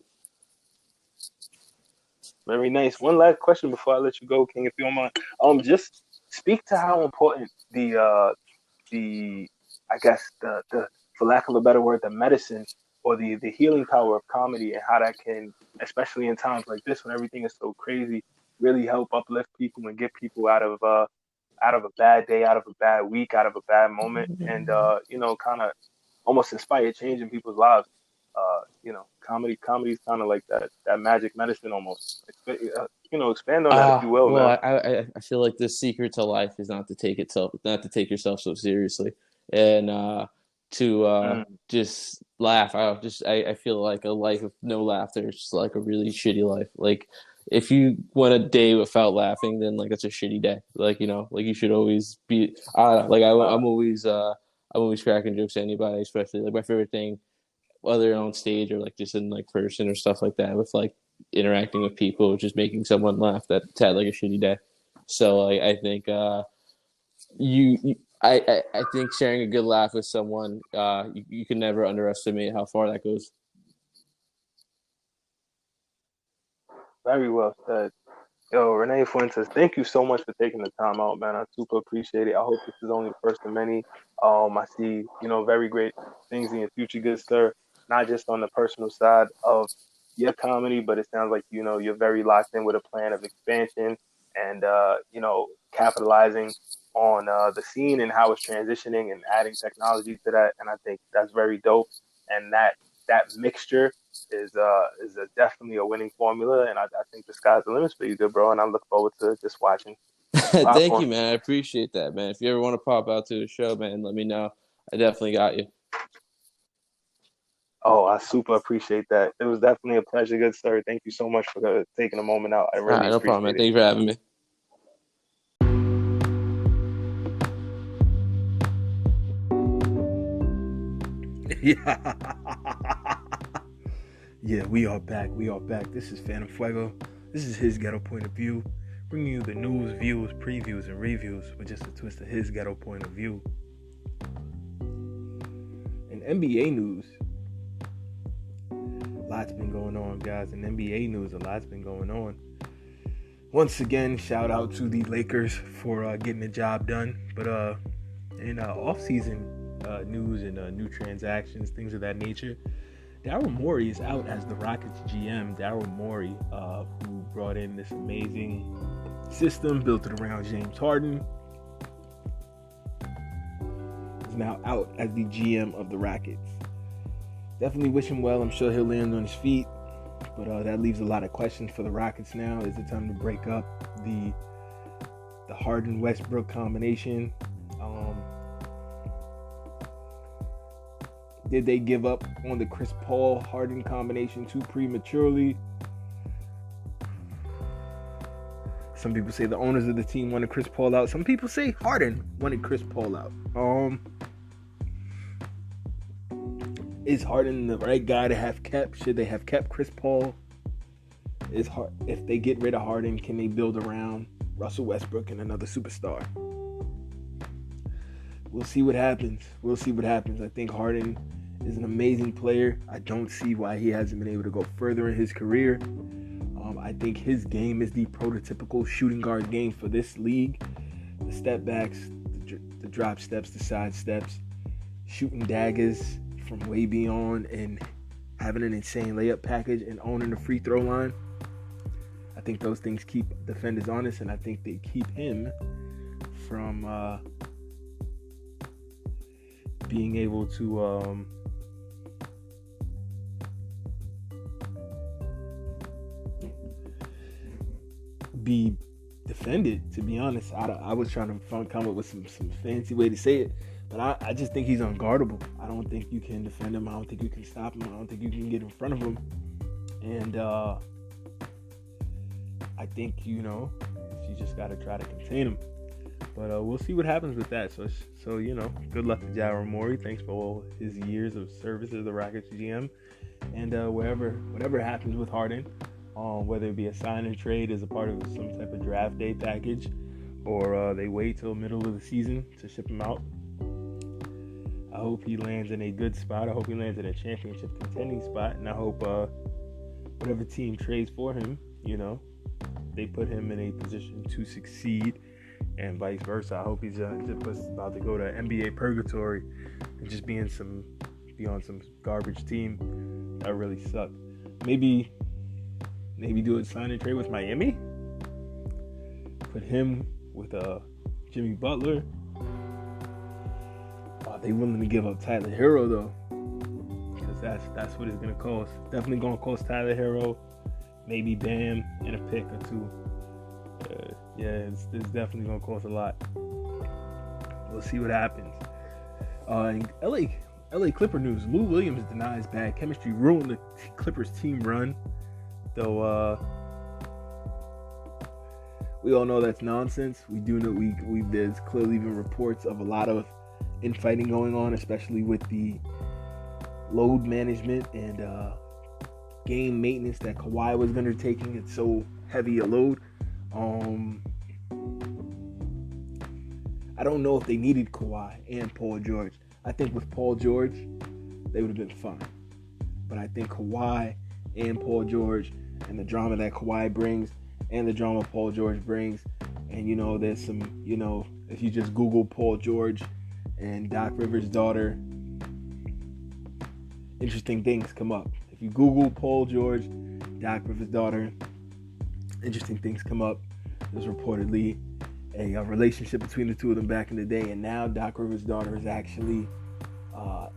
Very nice. One last question before I let you go, King, if you don't mind. Just speak to how important the I guess the for lack of a better word, the medicine or the healing power of comedy, and how that can, especially in times like this when everything is so crazy, really help uplift people and get people out of a bad day, out of a bad week, out of a bad moment, and kind of almost inspire change in people's lives. Comedy is kind of like that magic medicine almost. Expand on that if you will, Well, man. I feel like the secret to life is not to take yourself so seriously, and to Mm, just laugh. I feel like a life of no laughter is just like a really shitty life. Like if you went a day without laughing, then like that's a shitty day. Like like you should always be. I don't know, like I'm always cracking jokes to anybody, especially like my favorite thing, whether on stage or like just in like person or stuff like that, with like interacting with people, just making someone laugh that's had like a shitty day. So like I think I think sharing a good laugh with someone, you can never underestimate how far that goes. very well said. Yo, Renè Fuentès, thank you so much for taking the time out, man. I super appreciate it. I hope this is only the first of many. I see, very great things in your future, good sir. Not just on the personal side of your comedy, but it sounds like, you're very locked in with a plan of expansion and, capitalizing on the scene and how it's transitioning and adding technology to that. And I think that's very dope. And that mixture is definitely a winning formula, and I think the sky's the limit for you, good bro. And I look forward to just watching the Thank platform. you, man. I appreciate that, man. If you ever want to pop out to the show, man, let me know. I definitely got you. Oh, I super appreciate that. It was definitely a pleasure, good sir. Thank you so much for taking a moment out. I All really right, no problem, man. appreciate it. Thank you for having me. Yeah. Yeah, we are back. We are back. This is Phantm Phuego. This is his ghetto point of view, bringing you the news, views, previews, and reviews with just a twist of his ghetto point of view. In NBA news, a lot's been going on, guys. In NBA news, a lot's been going on. Once again, shout out to the Lakers for getting the job done. But in off-season news and new transactions, things of that nature, Daryl Morey is out as the Rockets GM. Daryl Morey, who brought in this amazing system, built it around James Harden, is now out as the GM of the Rockets. Definitely wish him well. I'm sure he'll land on his feet. But that leaves a lot of questions for the Rockets now. Is it time to break up the Harden-Westbrook combination? Did they give up on the Chris Paul-Harden combination too prematurely? Some people say the owners of the team wanted Chris Paul out. Some people say Harden wanted Chris Paul out. Is Harden the right guy to have kept? Should they have kept Chris Paul? If they get rid of Harden, can they build around Russell Westbrook and another superstar? We'll see what happens. I think Harden is an amazing player. I don't see why he hasn't been able to go further in his career. I think his game is the prototypical shooting guard game for this league. The step backs, the drop steps, the side steps, shooting daggers from way beyond, and having an insane layup package and owning the free throw line. I think those things keep defenders honest, and I think they keep him from being able to be defended. To be honest, I was trying to come up with some fancy way to say it, but I just think he's unguardable. I don't think you can defend him. I don't think you can stop him. I don't think you can get in front of him. And I think you just got to try to contain him. But we'll see what happens with that. So good luck to Daryl Morey. Thanks for all his years of service as the Rockets GM. And whatever happens with Harden, whether it be a sign and trade as a part of some type of draft day package, or they wait till middle of the season to ship him out. I hope he lands in a good spot. I hope he lands in a championship contending spot. And I hope whatever team trades for him, they put him in a position to succeed, and vice versa. I hope he's just about to go to NBA purgatory and just be on some garbage team that really sucked. Maybe do a sign and trade with Miami. Put him with Jimmy Butler. They willing to give up Tyler Hero though, because that's what it's gonna cost. Definitely gonna cost Tyler Hero, maybe Bam, and a pick or two. It's definitely gonna cost a lot. We'll see what happens. In LA Clipper news: Lou Williams denies bad chemistry ruined the Clippers team run. Though we all know that's nonsense. We do know there's clearly been reports of a lot of infighting going on, especially with the load management and game maintenance that Kawhi was undertaking. It's so heavy a load. I don't know if they needed Kawhi and Paul George. I think with Paul George, they would have been fine. But I think Kawhi and Paul George and the drama that Kawhi brings, and the drama Paul George brings. And, there's some, if you just Google Paul George and Doc Rivers' daughter, interesting things come up. If you Google Paul George, Doc Rivers' daughter, interesting things come up. There's reportedly a relationship between the two of them back in the day, and now Doc Rivers' daughter is actually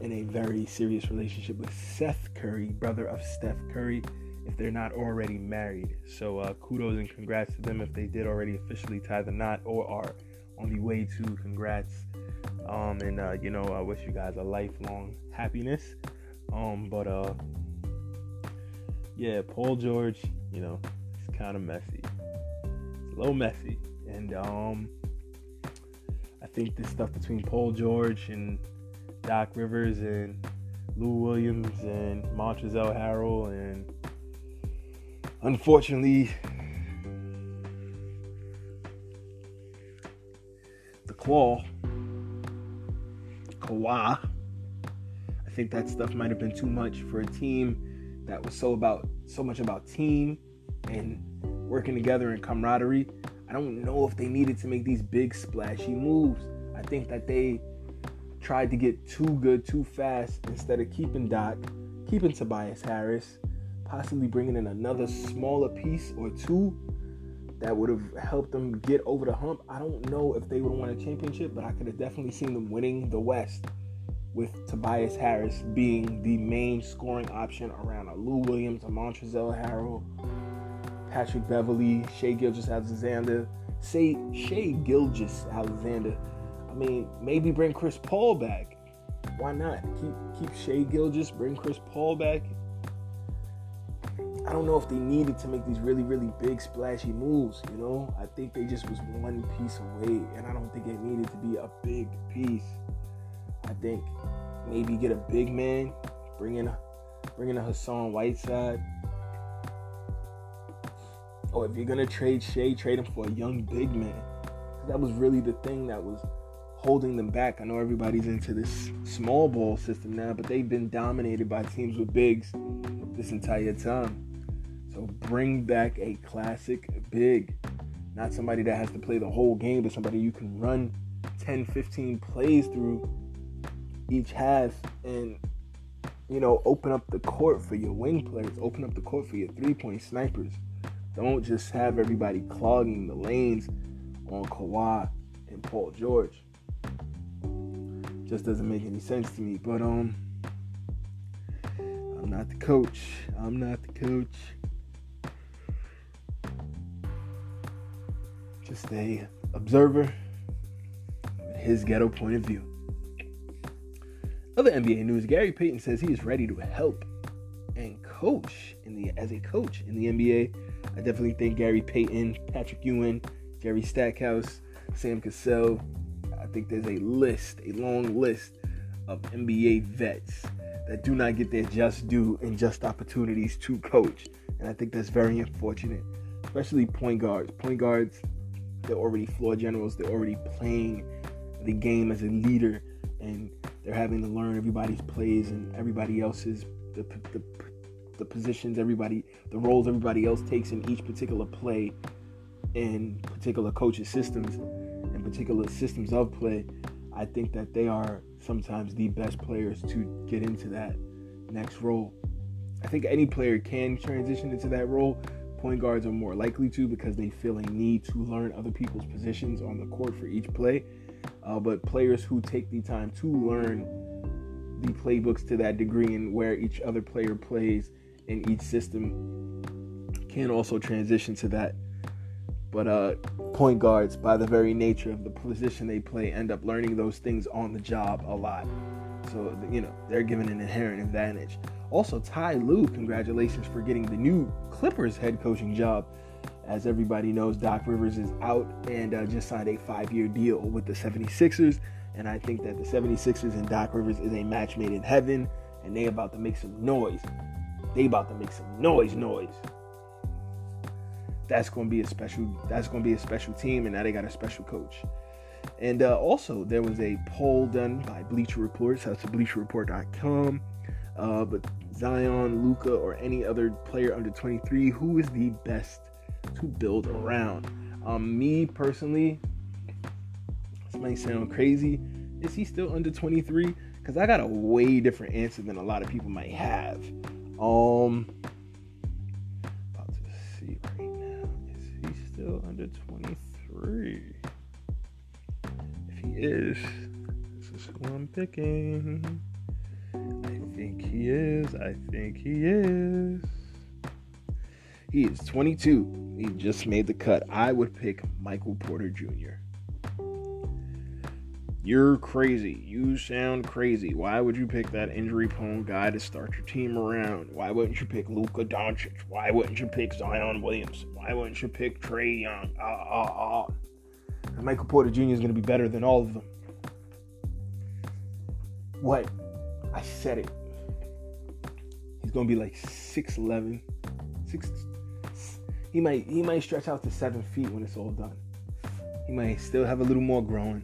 in a very serious relationship with Seth Curry, brother of Steph Curry, if they're not already married. So kudos and congrats to them if they did already officially tie the knot or are on the way to. Congrats. I wish you guys a lifelong happiness. Paul George, it's kind of messy. It's a little messy. And I think this stuff between Paul George and Doc Rivers and Lou Williams and Montrezl Harrell, and unfortunately the Kawhi, I think that stuff might have been too much for a team that was so much about team and working together and camaraderie. I don't know if they needed to make these big splashy moves. I think that they tried to get too good too fast instead of keeping Tobias Harris, possibly bringing in another smaller piece or two that would have helped them get over the hump. I don't know if they would have won a championship, but I could have definitely seen them winning the West with Tobias Harris being the main scoring option around a Lou Williams, a Montrezl Harrell, Patrick Beverley, Shai Gilgeous-Alexander. I mean, maybe bring Chris Paul back. Why not? Keep Shai Gilgeous, bring Chris Paul back. I don't know if they needed to make these really, really big, splashy moves, I think they just was one piece away, and I don't think it needed to be a big piece. I think maybe get a big man, bring in a Hassan Whiteside. Or if you're going to trade Shai, trade him for a young big man. That was really the thing that was holding them back. I know everybody's into this small ball system now, but they've been dominated by teams with bigs this entire time. So bring back a classic big. Not somebody that has to play the whole game, but somebody you can run 10, 15 plays through each half and, open up the court for your wing players. Open up the court for your three-point snipers. Don't just have everybody clogging the lanes on Kawhi and Paul George. Just doesn't make any sense to me. But I'm not the coach. Just a observer with his ghetto point of view. Other NBA news: Gary Payton says he is ready to help and coach as a coach in the NBA. I definitely think Gary Payton, Patrick Ewing, Jerry Stackhouse, Sam Cassell. I think there's a long list of NBA vets that do not get their just due and just opportunities to coach. And I think that's very unfortunate, especially point guards. Point guards, they're already floor generals. They're already playing the game as a leader, and they're having to learn everybody's plays and everybody else's, the positions, the roles everybody else takes in each particular play in particular coaches' systems and particular systems of play. I think that they are sometimes the best players to get into that next role. I think any player can transition into that role. Point guards are more likely to because they feel a need to learn other people's positions on the court for each play. But players who take the time to learn the playbooks to that degree and where each other player plays in each system can also transition to that. But point guards, by the very nature of the position they play, end up learning those things on the job a lot. So, they're given an inherent advantage. Also, Ty Lue, congratulations for getting the new Clippers head coaching job. As everybody knows, Doc Rivers is out and just signed a 5-year deal with the 76ers. And I think that the 76ers and Doc Rivers is a match made in heaven, and they about to make some noise. Noise. That's going to be a special team, and now they got a special coach. And also, there was a poll done by Bleacher Report. So that's BleacherReport.com. But Zion, Luka, or any other player under 23, who is the best to build around. Me personally, this might sound crazy. Is he still under 23? Because I got a way different answer than a lot of people might have. About to see right now. Is he still under 23? If he is, this is who I'm picking. I think he is. He is 22. He just made the cut. I would pick Michael Porter Jr. You're crazy. You sound crazy. Why would you pick that injury-prone guy to start your team around? Why wouldn't you pick Luka Doncic? Why wouldn't you pick Zion Williamson? Why wouldn't you pick Trae Young? And Michael Porter Jr. is going to be better than all of them. What? I said it. He's going to be like 6'11". He might stretch out to 7 feet when it's all done. He might still have a little more growing.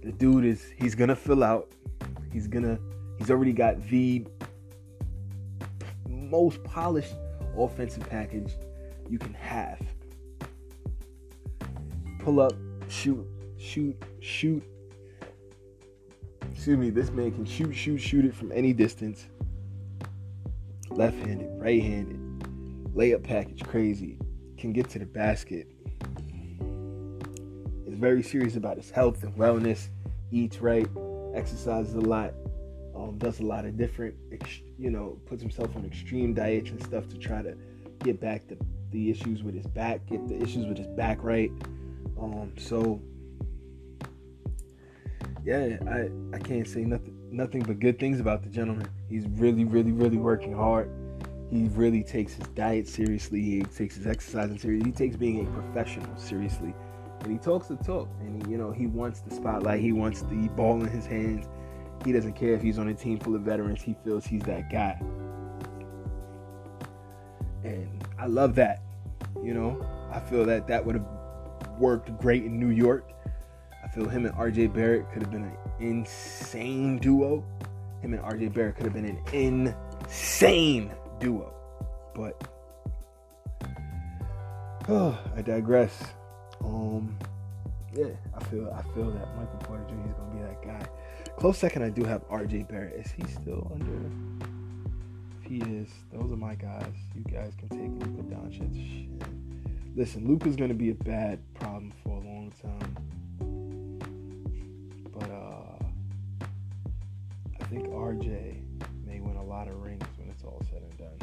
The dude he's gonna fill out. He's already got the most polished offensive package you can have. Pull up, shoot. Excuse me, this man can shoot it from any distance. Left-handed, right-handed. Layup package, crazy. Can get to the basket. Is very serious about his health and wellness. Eats right, exercises a lot, does a lot of different, puts himself on extreme diets and stuff to try to get back the issues with his back, get the issues with his back right. So yeah, I can't say nothing but good things about the gentleman. He's really, really, really working hard. He really takes his diet seriously. He takes his exercising seriously. He takes being a professional seriously. And he talks the talk. And, he wants the spotlight. He wants the ball in his hands. He doesn't care if he's on a team full of veterans. He feels he's that guy. And I love that. I feel that would have worked great in New York. I feel him and RJ Barrett could have been an insane duo. Him and RJ Barrett could have been an insane duo. But I digress. I feel that Michael Porter Jr. is gonna be that guy. Close second, I do have RJ Barrett. Is he still under? If he is, those are my guys. You guys can take Luka Doncic. Listen, Luka's gonna be a bad problem for a long time. But I think RJ may win a lot of rings when it's all said and done.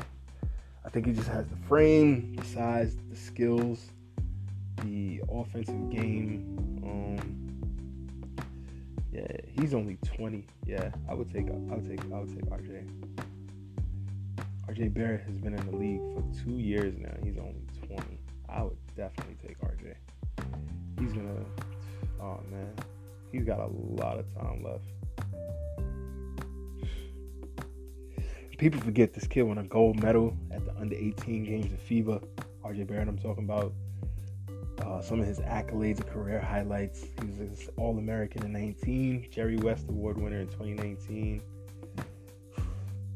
I think he just has the frame, the size, the skills, the offensive game. He's only 20. Yeah, I would take RJ. RJ Barrett has been in the league for 2 years now. He's only 20. I would definitely take RJ. He's got a lot of time left. People forget this kid won a gold medal at the under 18 games of FIBA. RJ Barrett, I'm talking about. Some of his accolades and career highlights. He was an All-American in 19, Jerry West Award winner in 2019,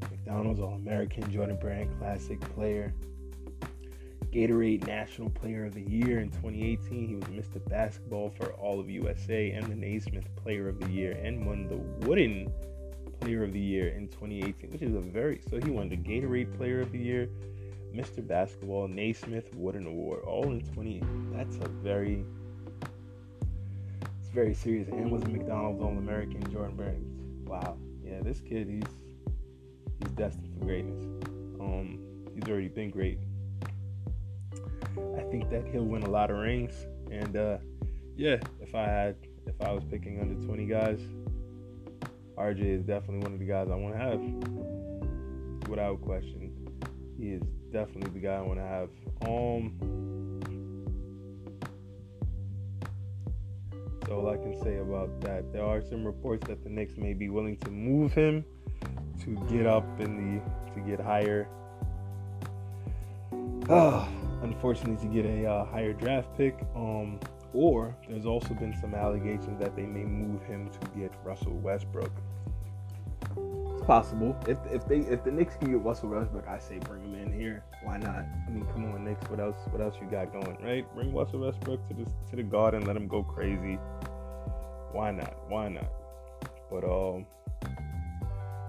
McDonald's All-American, Jordan Brand Classic player, Gatorade National Player of the Year in 2018. He was Mr. Basketball for all of USA and the Naismith Player of the Year, and won the Wooden Player of the Year in 2018, which is so he won the Gatorade Player of the Year, Mr. Basketball, Naismith Wooden Award, all in 20. That's very serious. And was a McDonald's All-American, Jordan Brand. Wow. Yeah, this kid, he's destined for greatness. He's already been great. I think that he'll win a lot of rings. And if I was picking under 20 guys, RJ is definitely one of the guys I want to have, without question. He is definitely the guy I want to have. So all I can say about that, there are some reports that the Knicks may be willing to move him to get to get higher. Unfortunately, to get a higher draft pick. Or there's also been some allegations that they may move him to get Russell Westbrook. So possible. If the Knicks can get Russell Westbrook, I say bring him in here. Why not? I mean, come on, Knicks. What else you got going, right? Bring Russell Westbrook to the Garden. Let him go crazy. Why not? But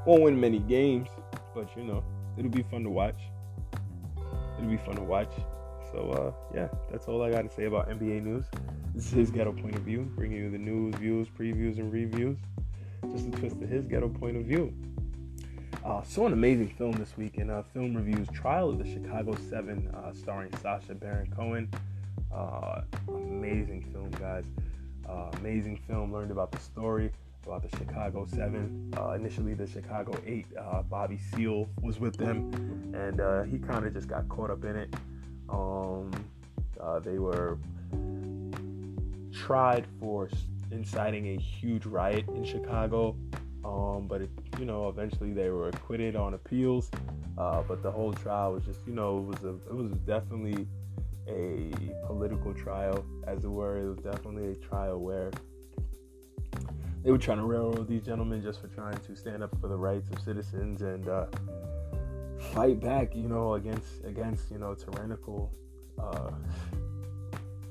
won't win many games, but it'll be fun to watch. So yeah, that's all I got to say about NBA news. This is his Ghetto point of view, bringing you the news, views, previews, and reviews. Just a twist of his Ghetto point of view. Saw an amazing film this week in Film Review's Trial of the Chicago 7, starring Sacha Baron Cohen. Amazing film, guys. Amazing film. Learned about the story about the Chicago 7. Initially, the Chicago 8. Bobby Seale was with them, and he kind of just got caught up in it. They were tried for inciting a huge riot in Chicago, but eventually they were acquitted on appeals. But the whole trial was just, it was definitely a political trial, as it were. It was definitely a trial where they were trying to railroad these gentlemen just for trying to stand up for the rights of citizens and fight back, against tyrannical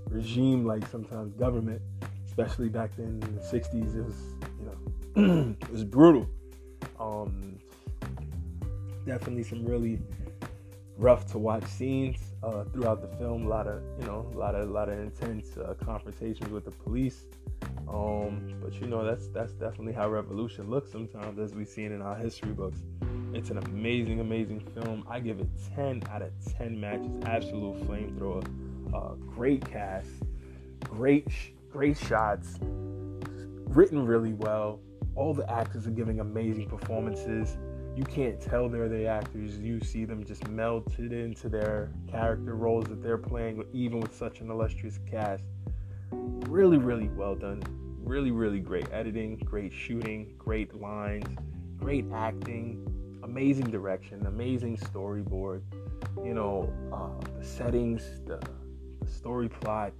regime, like sometimes government, especially back then in the 60s. It was, it was brutal. Definitely some really rough to watch scenes throughout the film. A lot of intense confrontations with the police. But that's definitely how revolution looks sometimes, as we've seen in our history books. It's an amazing film. I give it 10 out of 10 matches. Absolute flamethrower. Great cast, great shots, written really well. All the actors are giving amazing performances. You can't tell they're the actors. You see them just melted into their character roles that they're playing, even with such an illustrious cast. Really well done. Really great editing, great shooting, great lines, great acting, amazing direction, amazing storyboard. The settings, the story plot,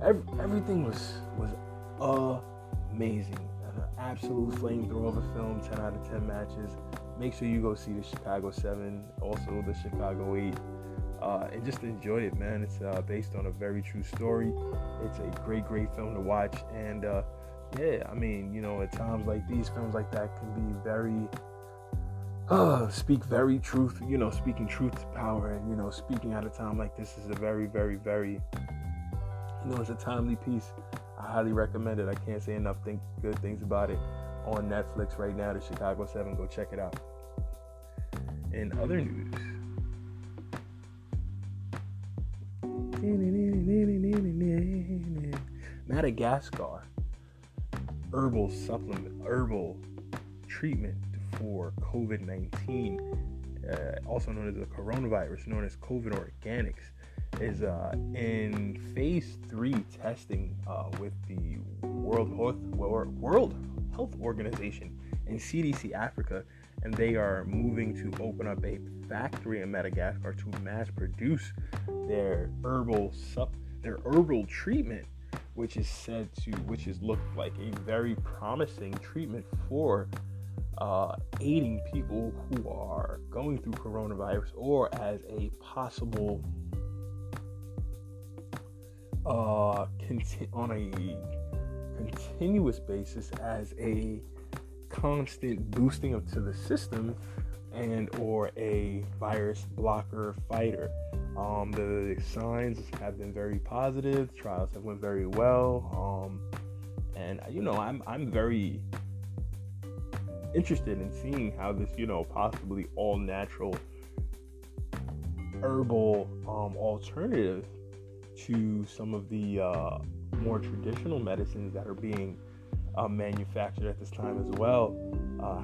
everything was amazing. An absolute flamethrower of a film. 10 out of 10 matches. Make sure you go see the Chicago 7, also the Chicago 8, and just enjoy it, man. It's based on a very true story. It's a great film to watch, and at times like these, films like that can be very speaking truth to power, and speaking at a time like this is a very it's a timely piece. I highly recommend it. I can't say enough good things about it. On Netflix right now, the Chicago 7. Go check it out. In other news, Madagascar herbal treatment for COVID-19, also known as the coronavirus, known as COVID Organics, is in phase 3 testing with the World Health Organization and CDC Africa, and they are moving to open up a factory in Madagascar to mass produce their herbal treatment, which is looked like a very promising treatment for aiding people who are going through coronavirus, or as a possible on a continuous basis, as a constant boosting up to the system, and or a virus blocker fighter. The signs have been very positive. Trials have went very well, and I'm very interested in seeing how this possibly all natural herbal alternative to some of the more traditional medicines that are being manufactured at this time as well,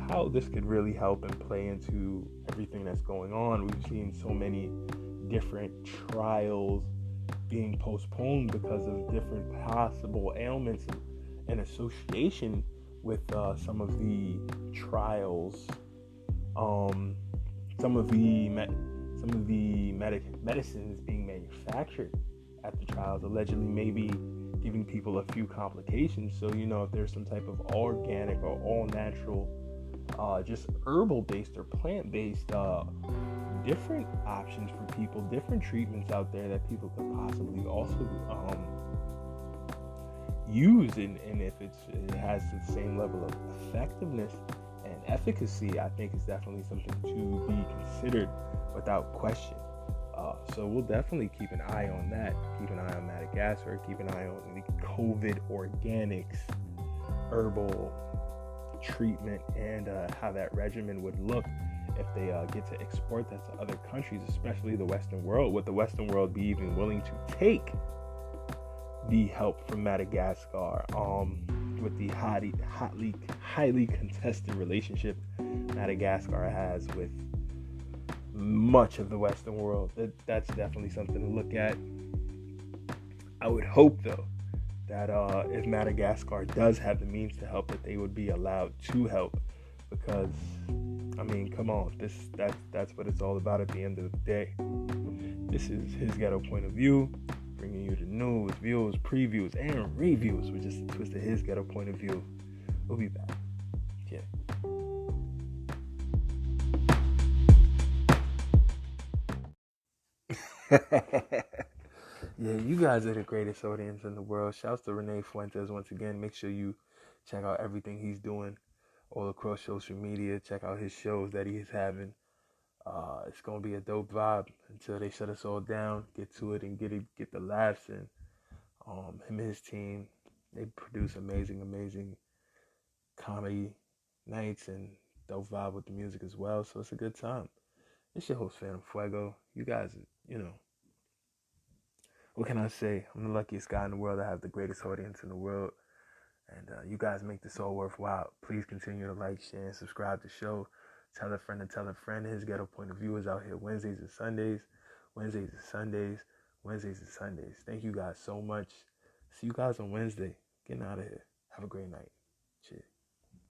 how this could really help and play into everything that's going on. We've seen so many different trials being postponed because of different possible ailments and association with some of the trials, some of the medicines being manufactured at the trials, allegedly maybe giving people a few complications. So if there's some type of organic or all natural just herbal-based or plant-based different options for people, different treatments out there that people could possibly also use, and if it has the same level of effectiveness and efficacy, I think it's definitely something to be considered without question. So we'll definitely keep an eye on that. Keep an eye on Madagascar. Keep an eye on the COVID organics herbal treatment and how that regimen would look if they get to export that to other countries, especially the Western world. Would the Western world be even willing to take the help from Madagascar with the highly contested relationship Madagascar has with much of the Western world? That's definitely something to look at. I would hope, though, that if Madagascar does have the means to help, that they would be allowed to help, because I mean, come on, that's what it's all about at the end of the day. This is his ghetto point of view, bringing you the news, views, previews, and reviews with just a twist of his ghetto point of view. We'll be back. Yeah. Yeah, you guys are the greatest audience in the world. Shouts to Renè Funtès once again. Make sure you check out everything he's doing all across social media. Check out his shows that he's having. It's gonna be a dope vibe until they shut us all down. Get to it and get the laughs in. Him and his team, they produce amazing comedy nights and dope vibe with the music as well. So it's a good time. It's your host, Phantm Phuego. You guys, what can I say? I'm the luckiest guy in the world. I have the greatest audience in the world. And you guys make this all worthwhile. Please continue to like, share, and subscribe to the show. Tell a friend to tell a friend. His ghetto point of view is out here Wednesdays and Sundays. Wednesdays and Sundays. Wednesdays and Sundays. Thank you guys so much. See you guys on Wednesday. Getting out of here. Have a great night. Cheers.